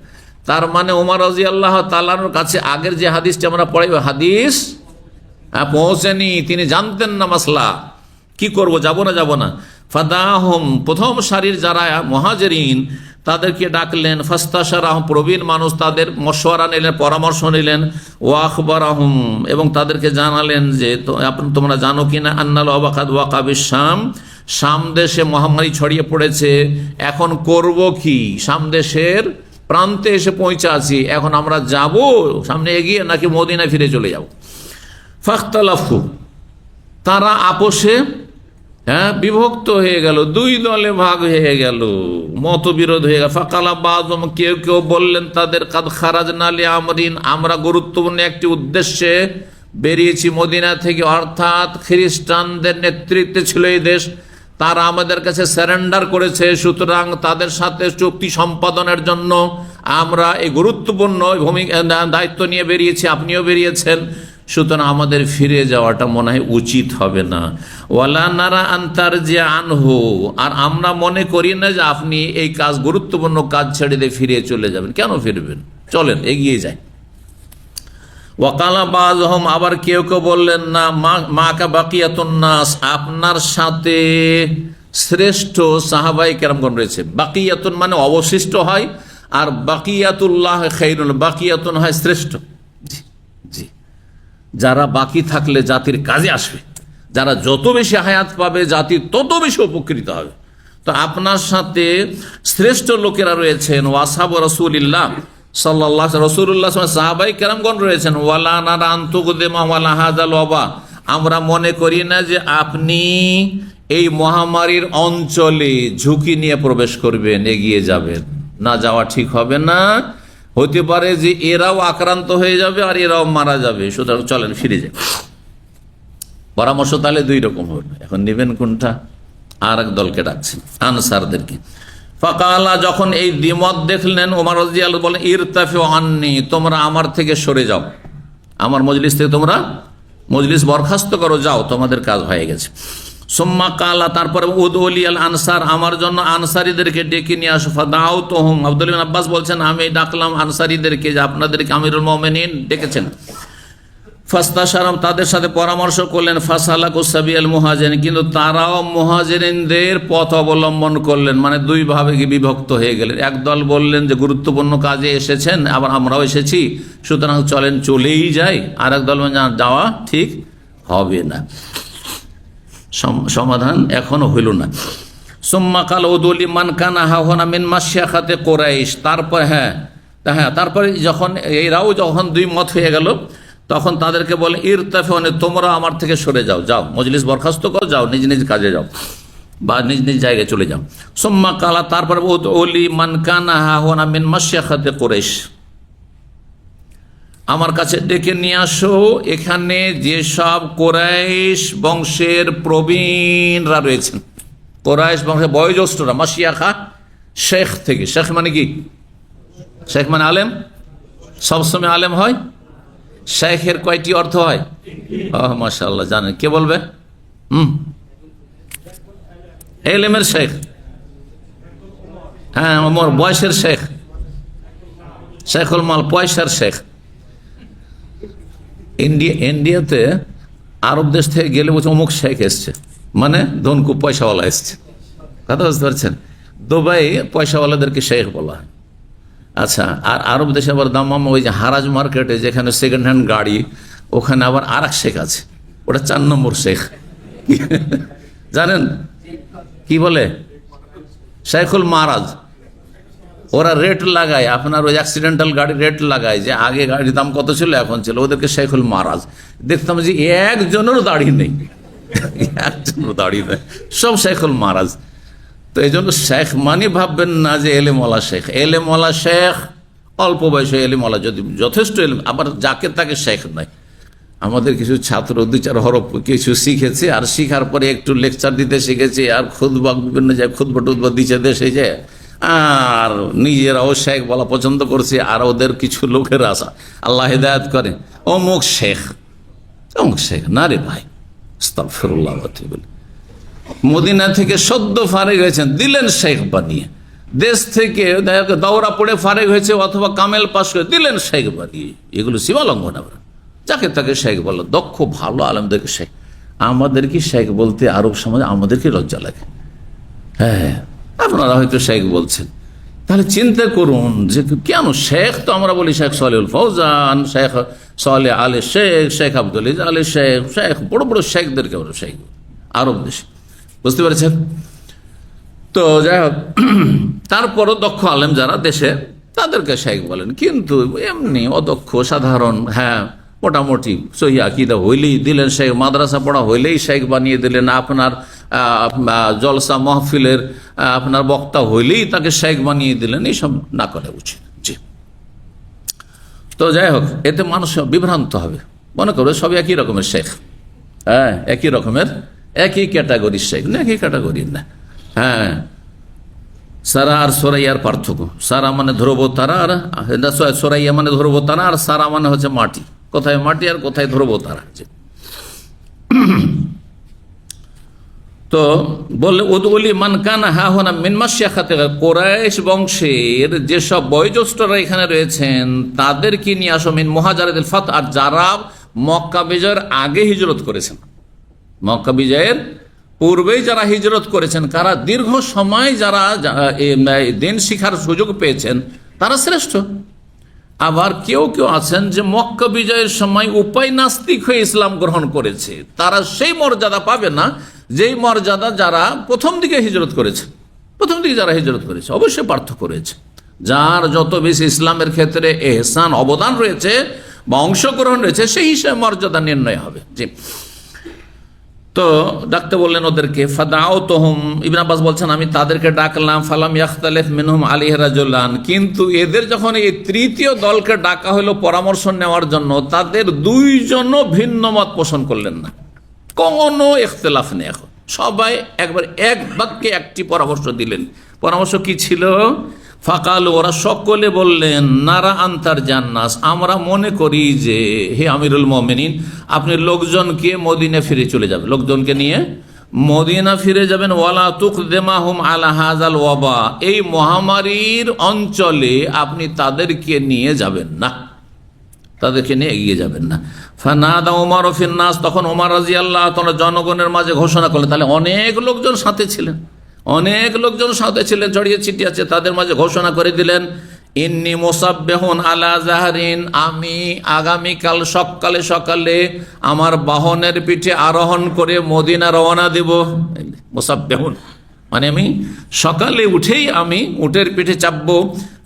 তার মানে ওমর রাদিয়াল্লাহু তাআলার কাছে আগের যে হাদিসটি আমরা পড়াই, হাদিস পৌঁছেনি, তিনি জানতেন না মাসলা, কি করব, যাব না। ফাদাহুম, প্রথম সারির যারা মুহাজিরিন তাদেরকে ডাকলেন, ফাস্তাশারাহুম, প্রবীণ মানুষ, তাদের মশওয়ারা নিলেন, পরামর্শ নিলেন, ওয়া আখবারাহুম, এবং তাদেরকে জানালেন যে তোমরা জানো কিনা আন্নাল ওয়াবা কাদ ওয়াকা বিশ-শাম, শাম দেশে মহামারী ছড়িয়ে পড়েছে, এখন করব কি, শাম দেশের প্রান্তে এসে পৌঁছে আছি, এখন আমরা যাব সামনে এগিয়ে নাকি মদিনায় ফিরে চলে যাব। ফাখতালাফু, তারা আপোষে বিভক্ত হয়ে গেল, 2 দলে ভাগ হয়ে গেল, মতবিরোধ হয়ে গেল। ফাকালা বাযুহুম, কেউ বললেন তাদের, কাদ খারাজনা লিআমরিন, আমরা গুরুত্বপূর্ণ একটি উদ্দেশ্যে বেরিয়েছি মদিনা থেকে, অর্থাৎ খ্রিস্টানদের নেতৃত্বে ছিল এই দেশ, তারা আমাদের কাছে সারেন্ডার করেছে, সুতরাং তাদের সাথে চুক্তি সম্পাদনের জন্য আমরা এই গুরুত্বপূর্ণ দায়িত্ব নিয়ে বেরিয়েছি, আপনিও বেরিয়েছেন, সুতরাং আমাদের ফিরে যাওয়াটা মনে হয় উচিত হবে না। ওয়ালা নারা আনতার যে আনহু, আর আমরা মনে করি না যে আপনি এই কাজ, গুরুত্বপূর্ণ কাজ ছেড়ে দিয়ে ফিরে চলে যাবেন। কেন ফিরবেন, চলেন এগিয়ে যাই। ওয়াকালা বাযুহুম, আবার কেউ বললেন না, মাকা বাকিয়াতুন নাস, আপনার সাথে শ্রেষ্ঠ সাহাবায়ে কেরামগণ রয়েছে। বাকিয়াতুন মানে অবশিষ্ট হয়, আর বাকিয়াতুল্লাহ খায়রুন, বাকিয়াতুন হয় শ্রেষ্ঠ। জি, যারা বাকি থাকলে জাতির কাজে আসবে, যারা যত বেশি হায়াত পাবে জাতি তত বেশি উপকৃত হবে। তো আপনার সাথে শ্রেষ্ঠ লোকেরা রয়েছেন, ওয়াসাবু রাসূলিল্লাহ সাল্লাল্লাহু আলাইহি রাসূলুল্লাহ সাহাবায়ে কেরামগণ রয়েছেন। ওয়ালা নারা আনতুকদিমা ওয়ালা হাযাল ওয়াবা, আমরা মনে করি না যে আপনি এই মহামারীর অঞ্চলে ঝুঁকি নিয়ে প্রবেশ করবেন, এগিয়ে যাবেন, না যাওয়া ঠিক হবে না। হতে পারে যে এরাও আক্রান্ত হয়ে যাবে আর এরাও মারা যাবে, সুতরাং চলেন ফিরে যাই। পরামর্শ তাহলে 2 রকম হবে, এখন নেবেন কোনটা? আর এক দলকে ডাকছেন, আনসারদেরকে। ফাকালা, যখন এই দ্বিমত দেখলেন, ওমর রাদিয়াল্লাহু বলেন ইরতাফিউ আন্নি, তোমরা আমার থেকে সরে যাও, আমার মজলিস থেকে তোমরা মজলিস বরখাস্ত করো, যাও, তোমাদের কাজ হয়ে গেছে। সুম্মা কালা, তারপরে উদউলি আল আনসার, আমার জন্য আনসারীদেরকে ডেকে নিয়ে আসো। ফাদাউতুহুম, আব্দুল্লাহ ইবনে আব্বাস বলছেন আমি ডাকলাম আনসারীদেরকে, যে আপনাদেরকে আমিরুল মুমিনিন ডেকেছেন। ফাস্তাশারাম, তাদের সাথে পরামর্শ করলেন। ফাসালাকু সাবিয়াল মুহাজিরিন, কিন্তু তারাও মুহাজিরিনদের পথ অবলম্বন করলেন, মানে দুই ভাবে বিভক্ত হয়ে গেলেন। একদল বললেন যে গুরুত্বপূর্ণ কাজে এসেছেন, আবার আমরাও এসেছি, সুতরাং চলেন চলেই যাই। আর একদল যাওয়া ঠিক হবে না, সমাধান এখনো হইল না। সুম্মা কাল উদুলি মান কানা হাহুনা মিন মাশিয়াখাতে কুরাইশ, তারপরে যখন এরাও যখন দুই মত হয়ে গেল, তখন তাদেরকে বলে ইরতাফিউনি, তোমরা আমার থেকে সরে যাও, যাও মজলিস বরখাস্ত করো, যাও নিজ নিজ কাজে যাও বা নিজ নিজ জায়গায় চলে যাও। সুম্মা কালা, তারপরে উদউলি মান কানা হাহুনা মিন মাশিয়াখাতে কুরাইশ, আমার কাছে ডেকে নিয়ে আসো এখানে যেসব কোরাইশ বংশের প্রবীণরা রয়েছেন, কোরাইশ বংশের বয়োজ্যেষ্ঠরা, মাশিয়াখা শেখ থেকে, শেখ মানে কি? শেখ মানে আলেম, সবসময় আলেম হয়। শেখের কয়টি অর্থ হয়? মাশাআল্লাহ, জানেন, কে বলবে? এলেমের শেখ, হ্যাঁ, আমার বয়সের শেখ, শেখুল মাল, পয়সার শেখ। ইন্ডিয়াতে আরব দেশ থেকে গেলে বলছে অমুক শেখ এসছে, মানে ধনকু পয়সাওয়ালা এসছে, কথা বুঝতে পারছেন? দুবাই পয়সাওয়ালাদেরকে শেখ বলা হয়। আচ্ছা, আর আরব দেশে আবার দামাম, ওই যে হারাজ মার্কেটে যেখানে সেকেন্ড হ্যান্ড গাড়ি, ওখানে আবার আর এক শেখ আছে, ওটা 4 নম্বর শেখ, জানেন কি বলে? শেখুল মারাজ। ওরা রেট লাগায়, আপনার ওই অ্যাক্সিডেন্টাল গাড়ি রেট লাগায়, যে আগে গাড়ির দাম কত ছিল এখন ছিল, ওদেরকে শেখুল মারাজ। দেখতাম যে একজনেরও দাড়ি নেই, একজনেরও দাড়ি নেই, সব শেখুল মারাজ। তো এই জন্য শেখ মানে ভাববেন না যে এলেমওয়ালা শেখ। এলেমওয়ালা শেখ অল্প বয়সে এলেমওয়ালা, যদি যথেষ্ট এলেম, আবার যাকে তাকে শেখ নাই। আমাদের কিছু ছাত্র 2-4 হরফ কিছু শিখেছে, আর শিখার পরে একটু লেকচার দিতে শিখেছে, আর খুতবা বিভিন্ন জায়গায় খুতবা টুতবা দিচ্ছে দেশে যায়, আর নিজেরাও শেখ বলা পছন্দ করছে, আর ওদের কিছু লোকের আশা, আল্লাহ হিদায়াত করে, অমুক শেখ, অমুক শেখ। না রে ভাই, আস্তাগফিরুল্লাহ। মদিনা থেকে সদ্য ফারেক হয়েছেন, দিলেন শেখ বানিয়ে। দেশ থেকে দৌড়া পড়ে ফারেক হয়েছে, অথবা কামেল পাশ করে দিলেন শেখ বানিয়ে। এগুলো সীমা লঙ্ঘন। আমরা যাকে তাকে শেখ বলো, দক্ষ ভালো আলেমদেরকে শেখ। আমাদের কি শেখ বলতে আরব সমাজে আমাদেরকে লজ্জা লাগে। হ্যাঁ, আপনারা হয়তো শেখ বলছেন, তাহলে চিন্তা করুন যে কেন শেখ? তো আমরা বলি শেখ সালেহুল ফৌজান, শেখ সালেহ আলী শেখ, শেখ আব্দুল আজিজ আলী শেখ, শেখ বড় বড় শেখদেরকে আমরা শেখ আরব দেশে, বুঝতে পেরেছেন? তো যাই হোক, তারপরও দক্ষ আলেম যারা দেশে, তাদেরকে শেখ বলেন। কিন্তু এমনি অদক্ষ সাধারণ, হ্যাঁ মোটামুটি সহি আকীদা হইলেই দিলেন শেখ, মাদ্রাসা পড়া হইলেই শেখ বানিয়ে দিলেন, আপনার জলসা মাহফিলের আপনার বক্তা হইলেই তাকে শেখ বানিয়ে দিলেন, এইসব না করা উচিত। জি, তো যাই হোক, এতে মানুষ বিভ্রান্ত হবে, মনে করবে সব একই রকমের শেখ। হ্যাঁ, একই রকমের, একই ক্যাটাগরির শেখ না, একই ক্যাটাগরির না। হ্যাঁ, সারা আর সোরাইয়ার পার্থক্য। সারা মানে ধ্রুব তারা, আর সোরাইয়া মানে ধ্রুব তারা, আর সারা মানে হচ্ছে মাটি। কোথায় মাটি আর কোথায় ধ্রুব তারা। তো বললে উদউলি মান কানা হাহুনা মিন মাশিয়াখাতে, কুরাইশ বংশের যেসব বয়োজ্যেষ্ঠরা এখানে রয়েছেন তাদেরকে নিয়ে আসো, মিন মুহাজিরাতিল ফাত, আর যারা মক্কা বিজয়ের আগে হিজরত করেছেন, মক্কা বিজয়ের পূর্বেই যারা হিজরত করেছেন, কারা দীর্ঘ সময় যারা দিন শিখার সুযোগ পেয়েছেন, তারা শ্রেষ্ঠ। আবার কেউ কেউ আছেন যে মক্কা বিজয়ের সময় উপায় নাস্তিক হয়ে ইসলাম গ্রহণ করেছে, তারা সেই মর্যাদা পাবে না যেই মর্যাদা যারা প্রথম দিকে হিজরত করেছে। প্রথম দিকে যারা হিজরত করেছে অবশ্যই পার্থক্য রয়েছে। যার যত বেশি ইসলামের ক্ষেত্রে এহসান অবদান রয়েছে বা অংশগ্রহণ রয়েছে, সেই হিসেবে মর্যাদা নির্ণয় হবে। জি, তো ডাকতে বললেন ওদেরকে। ফাদাউতুহুম, ইবনে আব্বাস বলছেন আমি তাদেরকে ডাকলাম। ফালাম ইয়াখতালিফ মিনহুম আলাইহি রাজুলান, কিন্তু এদের যখন এই তৃতীয় দলকে ডাকা হলো পরামর্শ নেওয়ার জন্য, তাদের 2 জনও ভিন্ন মত পোষণ করলেন না, কোনো ইখতিলাফ নেই। এখন সবাই একবার এক বাক্যে একটি পরামর্শ দিলেন, পরামর্শ কি ছিল? ফাকাল, ওরা সকলে বললেন, নারা আনতার জান্নাস, আমরা মনে করি যে হে আমিরুল মুমিনিন, আপনি লোকজনকে মদিনা ফিরে চলে যাবেন, লোকজনকে নিয়ে মদিনা ফিরে যাবেন। ওয়ালা তুকদেমাহুম আলা হাযাল ওয়াবা, এই মহামারীর অঞ্চলে আপনি তাদেরকে নিয়ে যাবেন না, তাদেরকে নিয়ে এগিয়ে যাবেন না। ফানাদা ওমর ফিন নাস, তখন ওমর রাদিয়াল্লাহু তাআলা জনগণের মাঝে ঘোষণা করলেন। তাহলে অনেক লোকজন সাথে ছিলেন, অনেক লোকজন সাথে ছিলেন, ছড়িয়ে ছিটিয়ে আছে, তাদের মাঝে ঘোষণা করে দিলেন, ইন্নী মুসাব্বিহুন আলা জাহরিন, আমি আগামীকাল সকালে সকালে আমার বাহনের পিঠে আরোহণ করে মদিনা রওনা দেব। মুসাব্বিহুন মানে আমি সকালে উঠেই আমি উটের পিঠে চাপবো।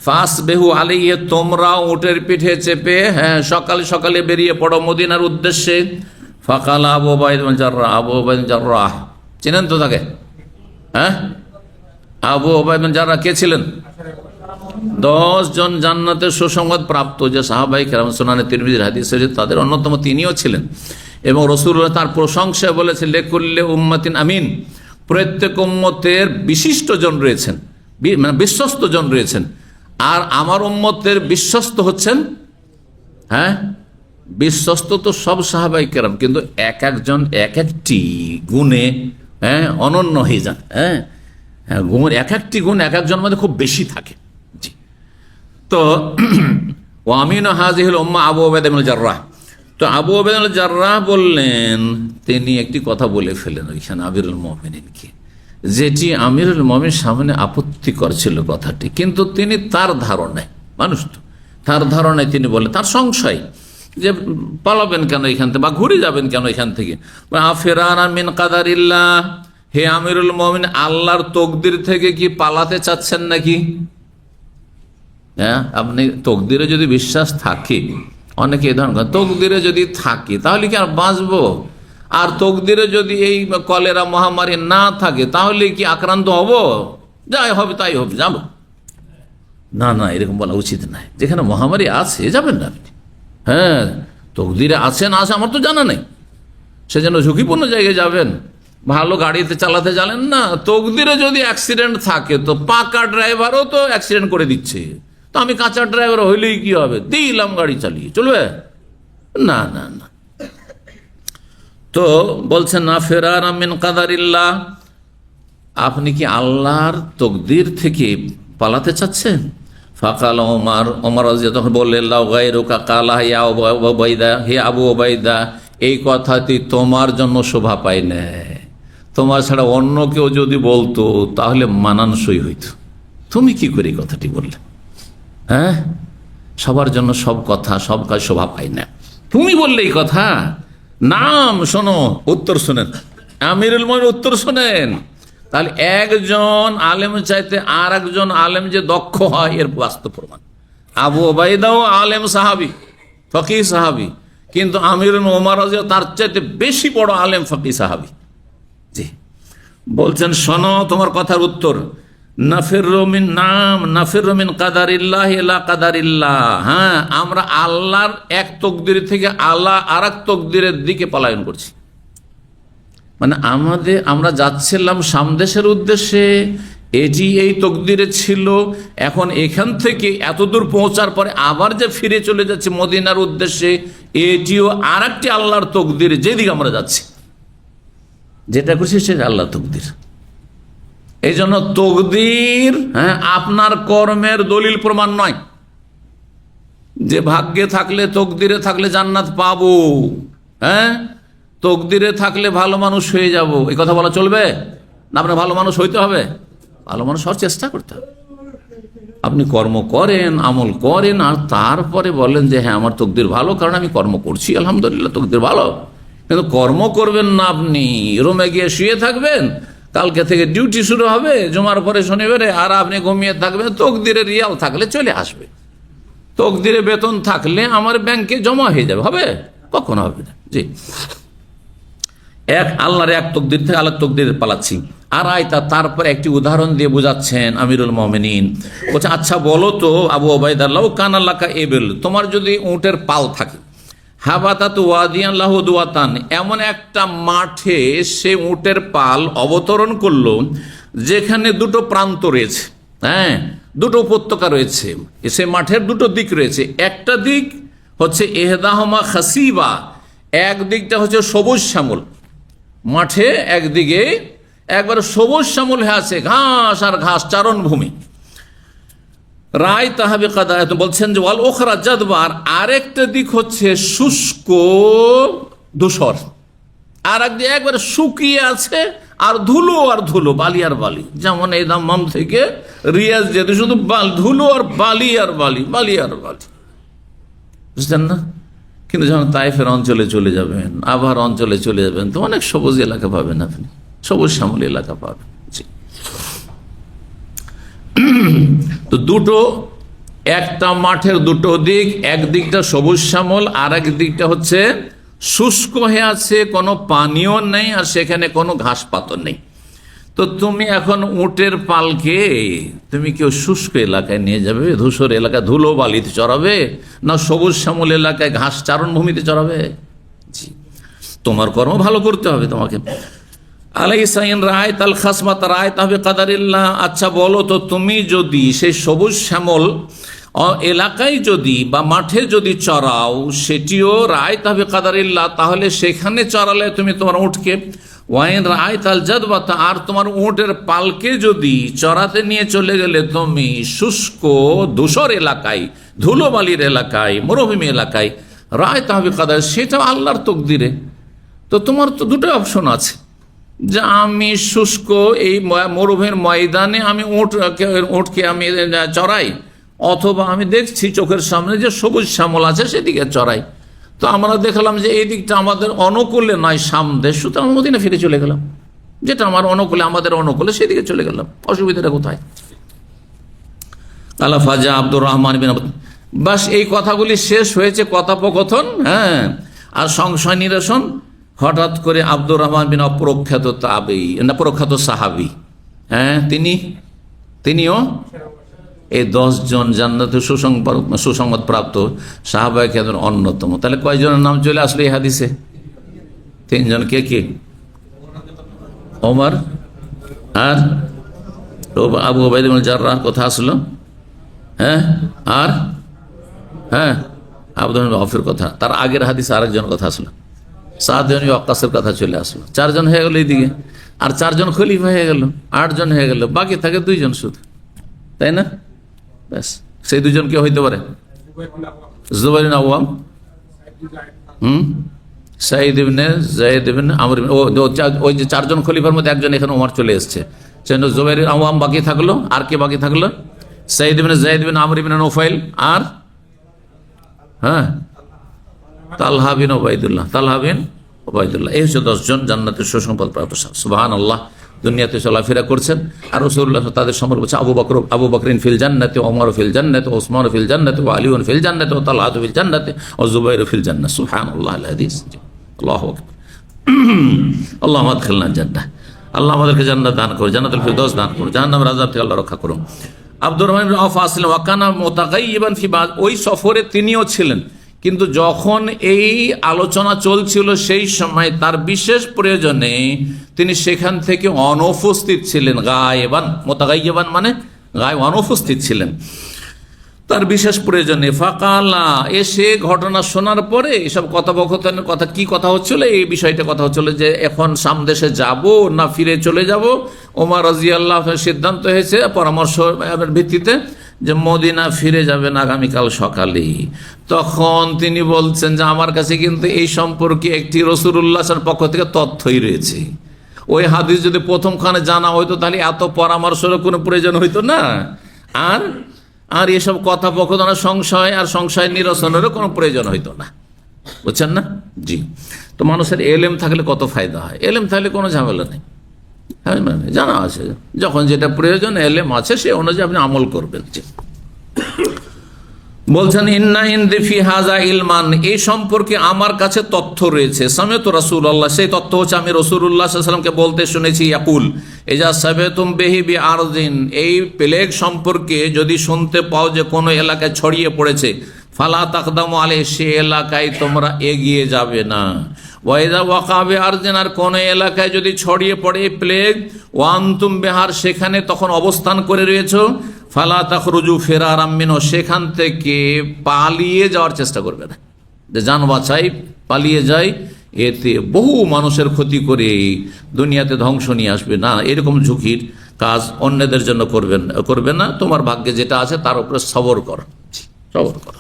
ফাসবিহু আলাইহি, তোমরা উটের পিঠে চেপে সকালে সকালে বেরিয়ে পড়ো মদিনার উদ্দেশ্যে। ফাকাল আবু উবাইদা বিন জাররাহ, আবু উবাইদা বিন জাররাহ চেনেন তো তাকে? হ্যাঁ, আবু উবাইদা বিন জাররাহ কে ছিলেন? 10 জন জান্নাতের সুসংবাদ প্রাপ্ত যে সাহাবায়ে কেরাম, সুনানে তিরমিজির হাদিস আছে, তাদের অন্যতম তিনিও ছিলেন। এবং রাসূলুল্লাহ তার প্রশংসায় বলেছেন, লিকুল্লি উম্মাতিন আমিন, প্রত্যেক উম্মতের বিশিষ্ট জন রয়েছেন, মানে বিশ্বস্ত জন রয়েছেন। আর আমার উম্মতের বিশ্বস্ত হচ্ছেন, বিশ্বস্ত তো সব সাহাবায়ে কেরাম, কিন্তু এক একজন এক একটি গুণে অনন্য হয়ে যান। গুণ এক একটি গুণ এক একজন মধ্যে খুব বেশি থাকে। জি, তো ও আমিন হাযিহিল উম্মাহ আবু উবাইদা বিন জাররাহ। তো আবু উবাইদা বিন জাররাহ বললেন, তিনি একটি কথা বলে ফেলেন ওইখানে আমিরুল মুমিনিনকে, যেটি আমিরুল মুমিনিন সামনে আপত্তিকর ছিল কথাটি, কিন্তু তিনি তার ধারণায়, মানুষ তো তার ধারণায় তিনি বলে, তার সংশয় যে পালাবেন কেন এখান থেকে, বা ঘুরে যাবেন কেন এখান থেকে। আফিরানা মিন কাদারিল্লাহ, হে আমিরুল মুমিনিন, আল্লাহর তকদির থেকে কি পালাতে চাচ্ছেন নাকি? আপনি তকদিরে যদি বিশ্বাস থাকে, অনেকে এই ধরনের তকদিরে যদি থাকে তাহলে কি আর বাঁচবো? আর তকদিরে যদি এই কলেরা মহামারী না থাকে তাহলে কি আক্রান্ত হব? যাই হবে তাই হবে, যাবো না, না এরকম বলা উচিত নয়। যেখানে মহামারী আছে যাবেন না আপনি। তকদিরে আছে না আছে আমার তো জানা নেই, সেজন্য ঝুঁকিপূর্ণ জায়গায় যাবেন, ভালো গাড়িতে চালাতে জানেন না। তকদিরে যদি অ্যাক্সিডেন্ট থাকে তো পাকা ড্রাইভারও তো অ্যাক্সিডেন্ট করে দিচ্ছে, তো আমি কাঁচা ড্রাইভার হইলেই কি হবে, দিলাম গাড়ি চালিয়ে, চলবে না, না, না। তো বলছেন না ফেরার মিন কাদারিল্লাহ, আপনি কি আল্লাহর তকদির থেকে পালাতে চাচ্ছেন? ফাকাল ওমর, ওমর তখন বললেন, লাউ গায়রুকা কালা ইয়া আবু উবাইদা, হে আবু উবাইদা, এই কথাটি তোমার জন্য শোভা পায় না, তোমার ছাড়া অন্য কেউ যদি বলতো তাহলে মানানসই হইত, তুমি কি করে এই কথাটি বললে? সবার জন্য সব কথা, সব কাজ শোভা পায় না, তুমি বললে এই কথা। নাম শোনো, উত্তর শোনেন, আমিরুল মুমিনিন উত্তর শোনেন। তাহলে একজন আলেম চাইতে আর একজন আলেম যে দক্ষ হয় এর বাস্তব প্রমাণ। আবু উবাইদাও আলেম সাহাবী, ফকিহ সাহাবী, কিন্তু আমিরুল ওমর তার চাইতে বেশি বড় আলেম ফকিহ সাহাবী। জি, বলছেন শোনো তোমার কথার উত্তর, নাফিরু মিন কাদারিল্লাহ ইলা কাদারিল্লাহ। আমরা আল্লাহর এক তকদির থেকে আল্লাহ আর এক তকদিরের দিকে পলায়ন করছি। মানে আমরা যাচ্ছিলাম সামদেশের উদ্দেশ্যে, এটি এই তকদিরে ছিল, এখন এখান থেকে এত দূর পৌঁছার পরে আবার যে ফিরে চলে যাচ্ছে মদিনার উদ্দেশ্যে, এটিও আর একটি আল্লাহর তকদির, যেদিকে আমরা যাচ্ছি, যেটা করছি সেটা আল্লাহ তকদির। এই জন্য তকদির আপনার কর্মের দলিল প্রমাণ নয়, যে ভাগ্যে থাকলে তকদিরে থাকলে জান্নাত পাবো, তকদিরে থাকলে ভালো মানুষ হয়ে যাব, এই কথা বলা চলবে না? আপনার ভালো মানুষ হইতে হবে, ভালো মানুষ হওয়ার চেষ্টা করতে হবে। আপনি কর্ম করেন, আমল করেন, আর তারপরে বলেন যে হ্যাঁ আমার তকদির ভালো, কারণ আমি কর্ম করছি, আলহামদুলিল্লাহ তকদির ভালো। কিন্তু কর্ম করবেন না, আপনি রুমে গিয়ে শুয়ে থাকবেন, কালকে থেকে ডিউটি শুরু হবে জুমার পরে শনিবারে, আর আপনি ঘুমিয়ে থাকবেন, তকদিরে রিয়াল থাকলে চলে আসবে, তকদিরে বেতন থাকলে আমার ব্যাংকে জমা হয়ে যাবে, হবে? কখনো হবে না। জি, এক আল্লাহর এক তকদির থেকে আল্লাহর তকদির পালাচ্ছি। আর তারপর একটি উদাহরণ দিয়ে বোঝাচ্ছেন আমিরুল মুমিনিন, বলছে আচ্ছা বলো তো আবু উবাইদা, লাউ কানা লাকা ইবিল, তোমার যদি উটের পাল থাকে, হাবাতাত ওয়াদিয়ান লাহু দুয়াতান, এমন একটা মাঠে সে উটের পাল অবতরণ করলো যেখানে দুটো প্রান্ত রয়েছে, হ্যাঁ, দুটো উপত্যকা রয়েছে, সে মাঠের দুটো দিক রয়েছে। একটা দিক হচ্ছে এহদাহমা খাসিবা, এক দিকটা হচ্ছে সবুজ শ্যামল, মাঠে একদিকে একবার সবুজ শ্যামল হয়ে আছে, ঘাস আর ঘাস, চারণভূমি। রায় তাহাবে কাদা বলছেন যে ওয়াল ওখরা জাদবার, আরেকটা দিক হচ্ছে শুষ্ক ধূসর, আর একদিকে একবারে শুকিয়ে আছে আর ধুলো আর ধুলো, বালি আর বালি। যেমন এই দাম্মাম থেকে রিয়াজ যেতে শুধু ধুলো আর বালি আর বালি, বালি আর বালি, বুঝলেন না? কিন্তু যখন তাইফের অঞ্চলে চলে যাবেন, আবার অঞ্চলে চলে যাবেন, তো অনেক সবুজ এলাকা পাবেন, আপনি সবুজ শ্যামল এলাকা পাবেন। তো দুটো, একটা মাঠের দুটো দিক, একদিকটা সবুজ শ্যামল, আর এক দিকটা হচ্ছে শুষ্ক হয়ে আছে, কোনো পানিও নেই আর সেখানে কোনো ঘাস পাতর নেই। তো তুমি এখন উটের পালকে তুমি কেউ শুষ্ক এলাকায় নিয়ে যাবে, ধূসর এলাকায় ধুলো বালিতে চড়াবে, না সবুজ শ্যামল এলাকায় ঘাস চারণভূমিতে চড়াবে? জি, তোমার কর্ম ভালো করতে হবে তোমাকে। আলাইসাইন রায় তাল খাসমাত রায় তাহবে কাদারিল্লাহ। আচ্ছা বলো তো, তুমি যদি সেই সবুজ শ্যামল এলাকায় যদি বা মাঠে যদি চড়াও, সেটিও রায় তাহবে কাদারিল্লাহ, তাহলে সেখানে চড়ালে তুমি তোমার উটকে, ওয়াইন রায় তাল জাদবাতা, আর তোমার উটের পালকে যদি চড়াতে নিয়ে চলে গেলে তুমি শুষ্ক ধূসর এলাকায়, ধুলোবালির এলাকায়, মরুভূমি এলাকায়, রায় তাহবে কাদার, সেটা আল্লাহর তকদিরে। তো তোমার তো দুটো অপশন আছে, যে আমি শুষ্ক এই মরুভূমির ময়দানে আমি উটকে আমি চড়াই, অথবা আমি দেখছি চোখের সামনে যে সবুজ শ্যামল আছে সেদিকে চড়াই। তো আমরা দেখলাম যে এই দিকটা আমাদের অনুকূলে নয়, সামনে, সুতরাং মদিনা ফিরে চলে গেলাম, যেটা আমার অনুকূলে, আমাদের অনুকূলে, সেদিকে চলে গেলাম, অসুবিধাটা কোথায়? আলা ফাজা আব্দুর রহমান বিন, বাস এই কথাগুলি শেষ হয়েছে কথোপকথন। হ্যাঁ, আর সংশয় নিরসন হঠাৎ করে আব্দুর রহমান বিন অপ্রখ্যাত তাবেঈ, না প্রখ্যাত সাহাবী, হ্যাঁ, তিনিও এই 10 জন জান্নাতে সুসংবাদ প্রাপ্ত সাহাবায়ে কেরামের অন্যতম। তাহলে কয়জনের নাম চলে আসলো এই হাদিসে? 3 জন। কে কে? ওমর আর আবু উবাইদা ইবনে জাররাহ কথা আসলো, হ্যাঁ, আর হ্যাঁ আব্দুর রহমান আউফের কথা। তার আগের হাদিসে আরেকজন কথা আসলো, সাদ বিন ওয়াক্কাসের কথা চলে আসলো। 4 জন হয়ে গেল এইদিকে, আর 4 জন খলিফা হয়ে গেল, 8 জন হয়ে গেল, বাকি থাকে 2 জন শুধু, তাই না? ব্যাস, সেই 2 জন কে হইতে পারে? জুবাইর বিন আওয়াম, সাঈদ ইবনে যায়েদ ইবনে আমর, ওই যে 4 জন খলিফার মধ্যে একজন এখানে ওমর চলে এসেছে, সেজন্য জুবাইর বিন আওয়াম বাকি থাকলো। আর কে বাকি থাকলো? সাঈদ ইবনে যায়েদ ইবনে আমর ইবনে নুফাইল, আর হ্যাঁ তালহা বিন ওবাইদুল্লাহ, এই হচ্ছে 10 জন জান্নাতের সুসংবাদ প্রাপ্ত। সুবহানাল্লাহ। দুনিয়াতে চলাফেরা করছেন, আর রাসূলুল্লাহ তাদের সম্পর্কে বলছে আবু বকরিন ফিল জান্নাতি, ওমর ফিল জান্নাতি, ওসমান ফিল জান্নাতি, আলীউন ফিল জান্নাতি, তালহা ফিল জান্নাতি, জুবাইর ফিল জান্নাহ। সুবহানাল্লাহ আল হাদিস। আল্লাহু আকবার। আল্লাহুম্মা আদখিলনা জান্নাহ। আল্লাহ আমাদেরকে জান্নাত দান করুন, জান্নাতুল ফিরদৌস দান করুন, জাহান্নামের আযাব থেকে আল্লাহ রক্ষা করুন। আব্দুর রহমান বিন আওফ আসলেন, ওয়া কানা মুতাগায়্যিবান ফি বাদ, ওই সফরে তিনিও ছিলেন, কিন্তু যখন এই আলোচনা চলছিল সেই সময় তার বিশেষ প্রয়োজনে তিনি সেখান থেকে অনুপস্থিত ছিলেন। গায়েবান, মুতাগায়্যিবান মানে গায়েব, অনুপস্থিত ছিলেন তার বিশেষ প্রয়োজনে। ফাকালা, এসে ঘটনা শোনার পরে এসব কথোপকথনের কথা, কি কথা হচ্ছিল, এই বিষয়টা কথা হচ্ছিল যে এখন সামদেশে যাব না ফিরে চলে যাব। ওমর রাদিয়াল্লাহু আনহু সিদ্ধান্ত হয়েছে পরামর্শের ভিত্তিতে যে মদিনা ফিরে যাবেন আগামীকাল সকালেই। তখন তিনি বলছেন যে আমার কাছে কিন্তু এই সম্পর্কে একটি রাসূলুল্লাহর পক্ষ থেকে তথ্যই রয়েছে। ওই হাদিস যদি প্রথমখানে জানা হইতো তাহলে এত পরামর্শেরও কোনো প্রয়োজন হইতো না, আর এসব কথোপকথনের সংশয় আর সংশয় নিরসনেরও কোনো প্রয়োজন হইতো না, বুঝছেন না? জি। তো মানুষের এলেম থাকলে কত ফায়দা হয়, এলেম থাকলে কোনো ঝামেলা নেই, জানা আছে যখন যেটা প্রয়োজন, এলেম আছে, সে অনুযায়ী আপনি আমল করবেন। বলছেন ইন্না ইনদি ফি হাযা ইলমান, এই সম্পর্কে আমার কাছে তথ্য রয়েছে। সামিআতু রাসূলুল্লাহ, সেই তথ্য হচ্ছে আমি রাসূলুল্লাহ সাল্লাল্লাহু আলাইহি ওয়াসাল্লামকে বলতে শুনেছি, ইয়াকুল ইজা সাবাতুম বিহি বিআরদিন, এই প্লেগ সম্পর্কে যদি শুনতে পাও যে কোনো এলাকায় ছড়িয়ে পড়েছে, ফালা তাকদামু আলাইহি, সে এলাকায় তোমরা এগিয়ে যাবে না। ওয়াইদা ওয়াকা বিআরদিন, আর কোন এলাকায় যদি ছড়িয়ে পড়ে প্লেগ, ওয়ান্তুম বিহার, সেখানে তখন অবস্থান করে রয়েছে, ফালা তাখরুজু ফিরারাম মিনহু, সেখান থেকে পালিয়ে যাওয়ার চেষ্টা করবে না, যে জান বাঁচাই পালিয়ে যায়, এতে বহু মানুষের ক্ষতি করে দুনিয়াতে ধ্বংস নিয়ে আসবে না, এরকম ঝুঁকির কাজ অন্যদের জন্য করবে না। তোমার ভাগ্যে যেটা আছে তার উপরে সবর করো, সবর করো।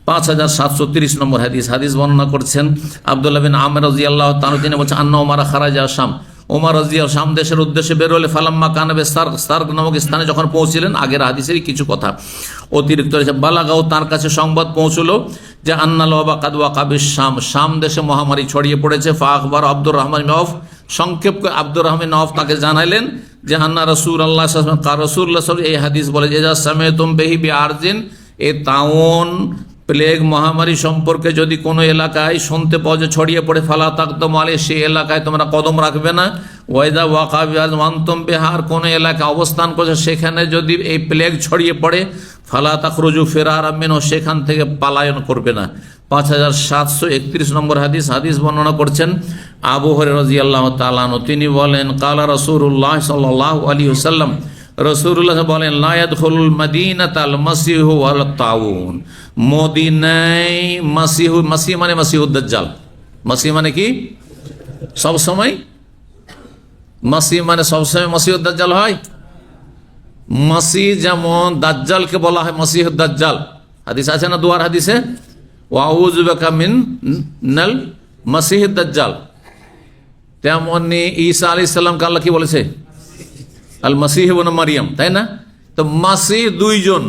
5730 নম্বর হাদিস বর্ণনা করছেন আব্দুল্লাহ বিন আমর রাদিয়াল্লাহু তাআলা, তিনি বলছেন আন্না ওমর খারাজা শাম, ওমর রাদিয়াল্লাহু শাম দেশের উদ্দেশ্যে বের হলে ফালাম্মা কানাবে সার্ক নামক স্থানে যখন পৌঁছিলেন, আগের হাদিসেরই কিছু কথা অতিরিক্ত রয়েছে, বালাগাও তার কাছে সংবাদ পৌঁছলো যে আন্নাল ওয়াবা কাদ ওয়াকা বিশ-শাম, শাম দেশে মহামারী ছড়িয়ে পড়েছে। ফা আখবার আব্দুর রহমান নওফ, সংক্ষেপ করে আব্দুর রহমান নওফ তাকে জানাইলেন যে আন্না রাসূলুল্লাহ সাল্লাল্লাহু আলাইহি ওয়াসাল্লাম, রাসূলুল্লাহ সাল্লাল্লাহু আলাইহি ওয়াসাল্লাম এই হাদিস বলে যে যা সামিতুম বিহি বিআরজিন, এ তাউন প্লেগ মহামারী সম্পর্কে যদি কোনো এলাকায় শুনতে পাওয়া যে ছড়িয়ে পড়ে, ফালা তাকদম আলাইহি, সেই এলাকায় তোমরা কদম রাখবে না। ওয়াইদা ওয়াকা বিআরজিন বিহার, কোনো এলাকায় অবস্থান করছে সেখানে যদি এই প্লেগ ছড়িয়ে পড়ে, ফালা তাখরুজু ফিরারাম মিনহু, সেখান থেকে পালায়ন করবে না। 5731 নম্বর হাদিস বর্ণনা করছেন আবু হুরায়রা রাদিয়াল্লাহু তাআলা আনহু, তিনি বলেন কালা রাসূলুল্লাহ সাল্লাল্লাহু আলাইহি ওয়াসাল্লাম, রাসূলুল্লাহ বলেন লা ইয়াদখুলুল মাদিনাতাল মাসিহু ওয়াল তাউন, মদিনায় মাসিহ মানে মাসিহুদ দাজ্জাল, মাসিহ মানে কি সব সময়, মাসিহ মানে সবসময় মাসিহুদ দাজ্জাল হয়। মাসিহ যেমন দাজ্জালকে বলা হয় মাসিহুদ দাজ্জাল, হাদিস আছে না দুয়ার হাদিসে, ওয়াউযু বিকা মিনাল মাসিহুদ দাজ্জাল, তেমনি ঈসা আলাইহিস সালামকে আল্লাহ কি বলেছে আল মাসিহ ইবনে মারিয়াম, তাই না? তো মাসিহ দুইজন,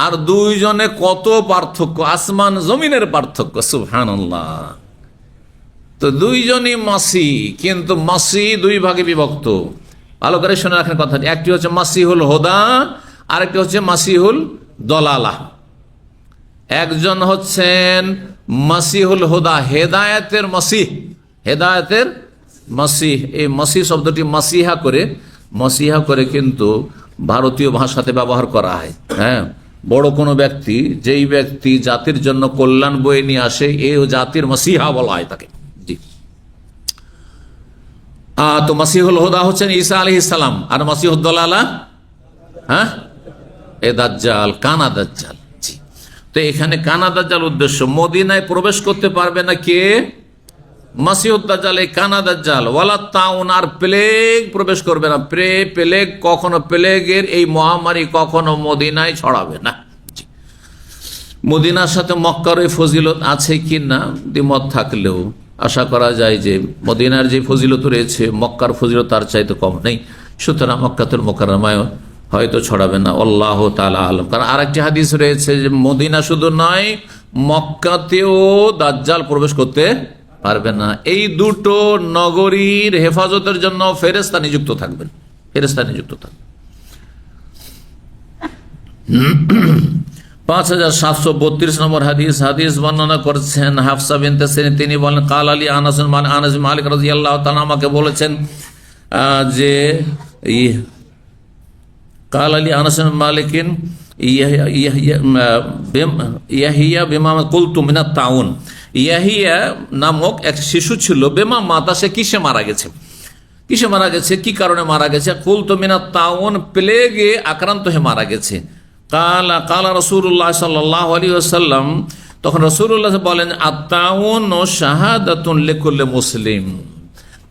আর দুইজনে কত পার্থক্য, আসমান জমিনের পার্থক্য, সুবহানাল্লাহ। তো দুইজনই মাসিহ, কিন্তু মাসিহ দুই ভাগে বিভক্ত, ভালো করে শুনে রাখেন কথাটি। একটি হচ্ছে মাসিহুল হুদা, আরেকটি হচ্ছে মাসিহুল দলালা। একজন হচ্ছেন মাসিহুল হুদা, হেদায়েতের মাসিহ, হেদায়েতের মাসিহ। এই মাসিহ শব্দটি মাসিহা করে কিন্তু ভারতীয় ভাষাতে ব্যবহার করা হয়। হ্যাঁ, বড় কোনো ব্যক্তি, যেই ব্যক্তি জাতির জন্য কল্যাণ বয়ে নিয়ে আসে, এই জাতির মাসিহা বলা হয় তাকে। জি, তো মাসিহুল হুদা হচ্ছেন ঈসা আলাইহিস সালাম, আর মাসিহুদ দালালা হ্যাঁ এ দাজ্জাল, কানা দাজ্জাল। জি, তো এখানে কানা দাজ্জাল উদ্দেশ্য, মদিনায় প্রবেশ করতে পারবে না কে? মাসিহুদ দাজ্জাল, এই কানা দাজ্জাল। ওয়ালা তাউন, আর প্লেগ প্রবেশ করবে না, প্লেগ কখনো, প্লেগের এই মহামারী কখনো মদিনায় ছড়াবে না। মদিনার সাথে মক্কার এই ফজিলত আছে কি না দ্বিমত থাকলেও আশা করা যায় যে মদিনার যে ফজিলত রয়েছে মক্কার ফজিলত তার চাইতে কম নেই, সুতরাং মক্কাতুল মুকাররমায় হয়তো ছড়াবে না, আল্লাহ তাআলা আলম। কারণ আরেকটি হাদিস রয়েছে যে মদিনা শুধু নয়, মক্কাতেও দাজ্জাল প্রবেশ করতে পারবে না। এই দুটো নগরীর হেফাজতের জন্য ফেরেশতা নিযুক্ত থাকবেন, ফেরেশতা নিযুক্ত থাকবেন। 5732 নম্বর হাদিস বর্ণনা করছেন হাফসা বিনতে সিরিন, তিনি বলেন কাল আলী আনাস মালিক রাদিয়াল্লাহু তাআলা আমাকে বলেছেন যে কাল আলী আনাস মালিকিন ইয়াহিয়া বিমা কুলতু মিনাত তাউন, ইয়াহিয়া নামক এক শিশু ছিল, বেমা মাতা, সে কিসে মারা গেছে, কি কারণে মারা গেছে? কুলতু মিনাত তাউন, প্লেগে আক্রান্ত হয়ে মারা গেছে। কালা রাসূলুল্লাহ সাল্লাল্লাহু আলাইহি ওয়াসাল্লাম, তখন রাসূলুল্লাহ বলেন আত-তাউন শাহাদাতুন লিকুল্লি মুসলিম,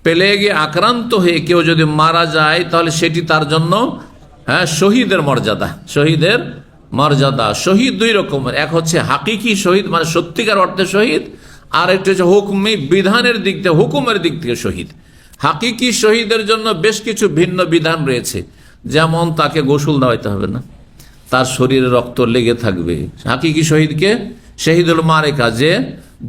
প্লেগে আক্রান্ত হয়ে কেউ যদি মারা যায় তাহলে সেটি তার জন্য শহীদের মর্যাদা, শহীদের মর্যাদা। শহীদ দুই রকমের, এক হচ্ছে হাকিকি শহীদ মানে সত্যিকার অর্থে শহীদ, আর একটা হচ্ছে হুকমি বিধানের দিক থেকে, হুকুমের দিক থেকে শহীদ। হাকিকি শহীদের জন্য বেশ কিছু ভিন্ন বিধান রয়েছে, যেমন তাকে গোসল দেওয়াইতে হবে না, তার শরীরে রক্ত লেগে থাকবে। হাকিকি শহীদকে শহীদুল মারেকা, যে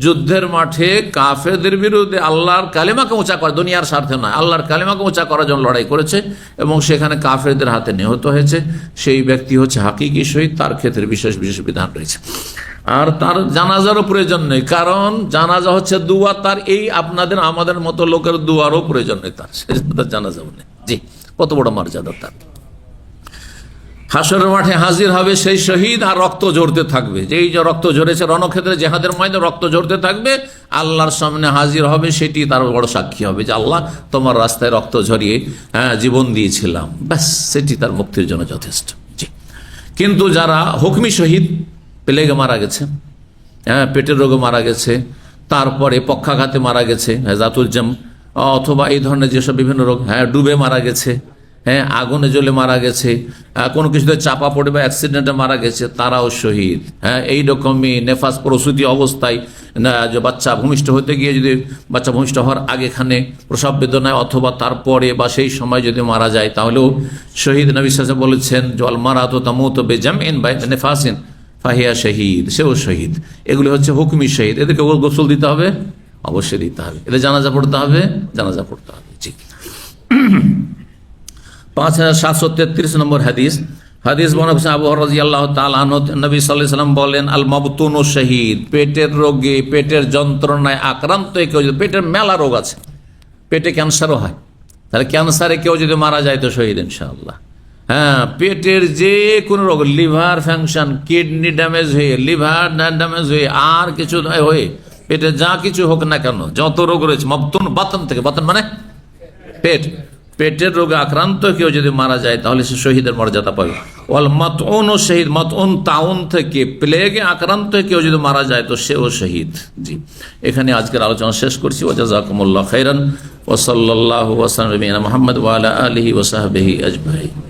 যুদ্ধের মাঠে কাফেরদের বিরুদ্ধে আল্লাহর কালেমাকে উঁচা করে, দুনিয়ার স্বার্থে নয়, আল্লাহর কালেমাকে উঁচা করার জন্য লড়াই করেছে এবং সেখানে কাফেরদের হাতে নিহত হয়েছে, সেই ব্যক্তি হচ্ছে হাকিকি শহীদ। তার ক্ষেত্রে বিশেষ বিশেষ বিধান রয়েছে। আর তার জানাজারও প্রয়োজন নেই, কারণ জানাজা হচ্ছে দুয়া, তার এই আপনাদের আমাদের মতো লোকের দুয়ারও প্রয়োজন নেই, তার সেজন্য তার জানাজাও নেই। জি, কত বড় মর্যাদা তার। হাসরের মাঠে হাজির হবে সেই শহীদ, আর রক্ত ঝরতে থাকবে, যেই যে রক্ত ঝরেছে রণক্ষেত্রে জেহাদের ময়দানে রক্ত ঝরতে থাকবে, আল্লাহর সামনে হাজির হবে, সেটি তার বড় সাক্ষী হবে যে আল্লাহ তোমার রাস্তায় রক্ত ঝরিয়ে জীবন দিয়েছিলাম, ব্যাস সেটি তার মুক্তির জন্য যথেষ্ট। জি, কিন্তু যারা হুকমি শহীদ, প্লেগে মারা গেছে, হ্যাঁ, পেটের রোগে মারা গেছে, তারপরে পক্ষাঘাতে মারা গেছে, হেজাতুল জাম, অথবা এই ধরনের যেসব বিভিন্ন রোগ, হ্যাঁ, ডুবে মারা গেছে, হ্যাঁ, আগুনে জ্বলে মারা গেছে, কোনো কিছুতে চাপা পড়ে বা অ্যাক্সিডেন্টে মারা গেছে, তারাও শহীদ। হ্যাঁ, এইরকমই নেফাস প্রসূতি অবস্থায় যে বাচ্চা ভূমিষ্ঠ হতে গিয়ে যদি বাচ্চা ভূমিষ্ঠ হওয়ার আগেখানে প্রসব বেদনায় অথবা তারপরে বা সেই সময় যদি মারা যায় তাহলেও শহীদ। নবী সাল্লাল্লাহু আলাইহি ওয়াসাল্লাম বলেছেন জল মারাত তামুতু বিজামইন বা নেফাসিন ফাহিয়া শহীদ, সেও শহীদ। এগুলি হচ্ছে হুকমি শহীদ। এদেরকে গোসল দিতে হবে, অবশ্যই দিতে হবে। এদের জানাজা পড়তে হবে, জানাজা পড়তে হবে। জি। 5733 নম্বর হাদিস। হাদিস বর্ণনা আবু হুরায়রা রাদিয়াল্লাহু তাআলা আনহু, নবী সাল্লাল্লাহু আলাইহি ওয়াসাল্লাম বলেন, আল মাবতুনু শহীদ, পেটের রোগে, পেটের যন্ত্রণায় আক্রান্ত কেউ যদি, পেটের মেলা রোগ আছে, পেটে ক্যান্সারও হয়, তাহলে ক্যান্সারে কেউ যদি মারা যায় তো শহীদ ইনশাআল্লাহ। হ্যাঁ, পেটের যে কোনো রোগ, লিভার ফাংশন, কিডনি ড্যামেজ হয়ে, লিভার ড্যামেজ হয়ে, আর কিছু হয়ে, পেটে যা কিছু হোক না কেন, যত রোগ রয়েছে, মাবতুন বাতন থেকে, বাতন মানে পেট, পেটের রোগে আক্রান্ত কেউ যদি মারা যায় তাহলে সে শহীদের মর্যাদা পাবে। ওয়াল মাতউন শহীদ, মাতউন তাউন থেকে, প্লেগে আক্রান্ত কেউ যদি মারা যায় তো সেও শহীদ। জি, এখানে আজকের আলোচনা শেষ করছি। ওয়া জাযাকুমুল্লাহু খাইরান ওয়া সাল্লাল্লাহু ওয়া সাল্লাম আলা মুহাম্মদ ওয়া আলা আলিহি ওয়া সাহবিহি আজমাইন।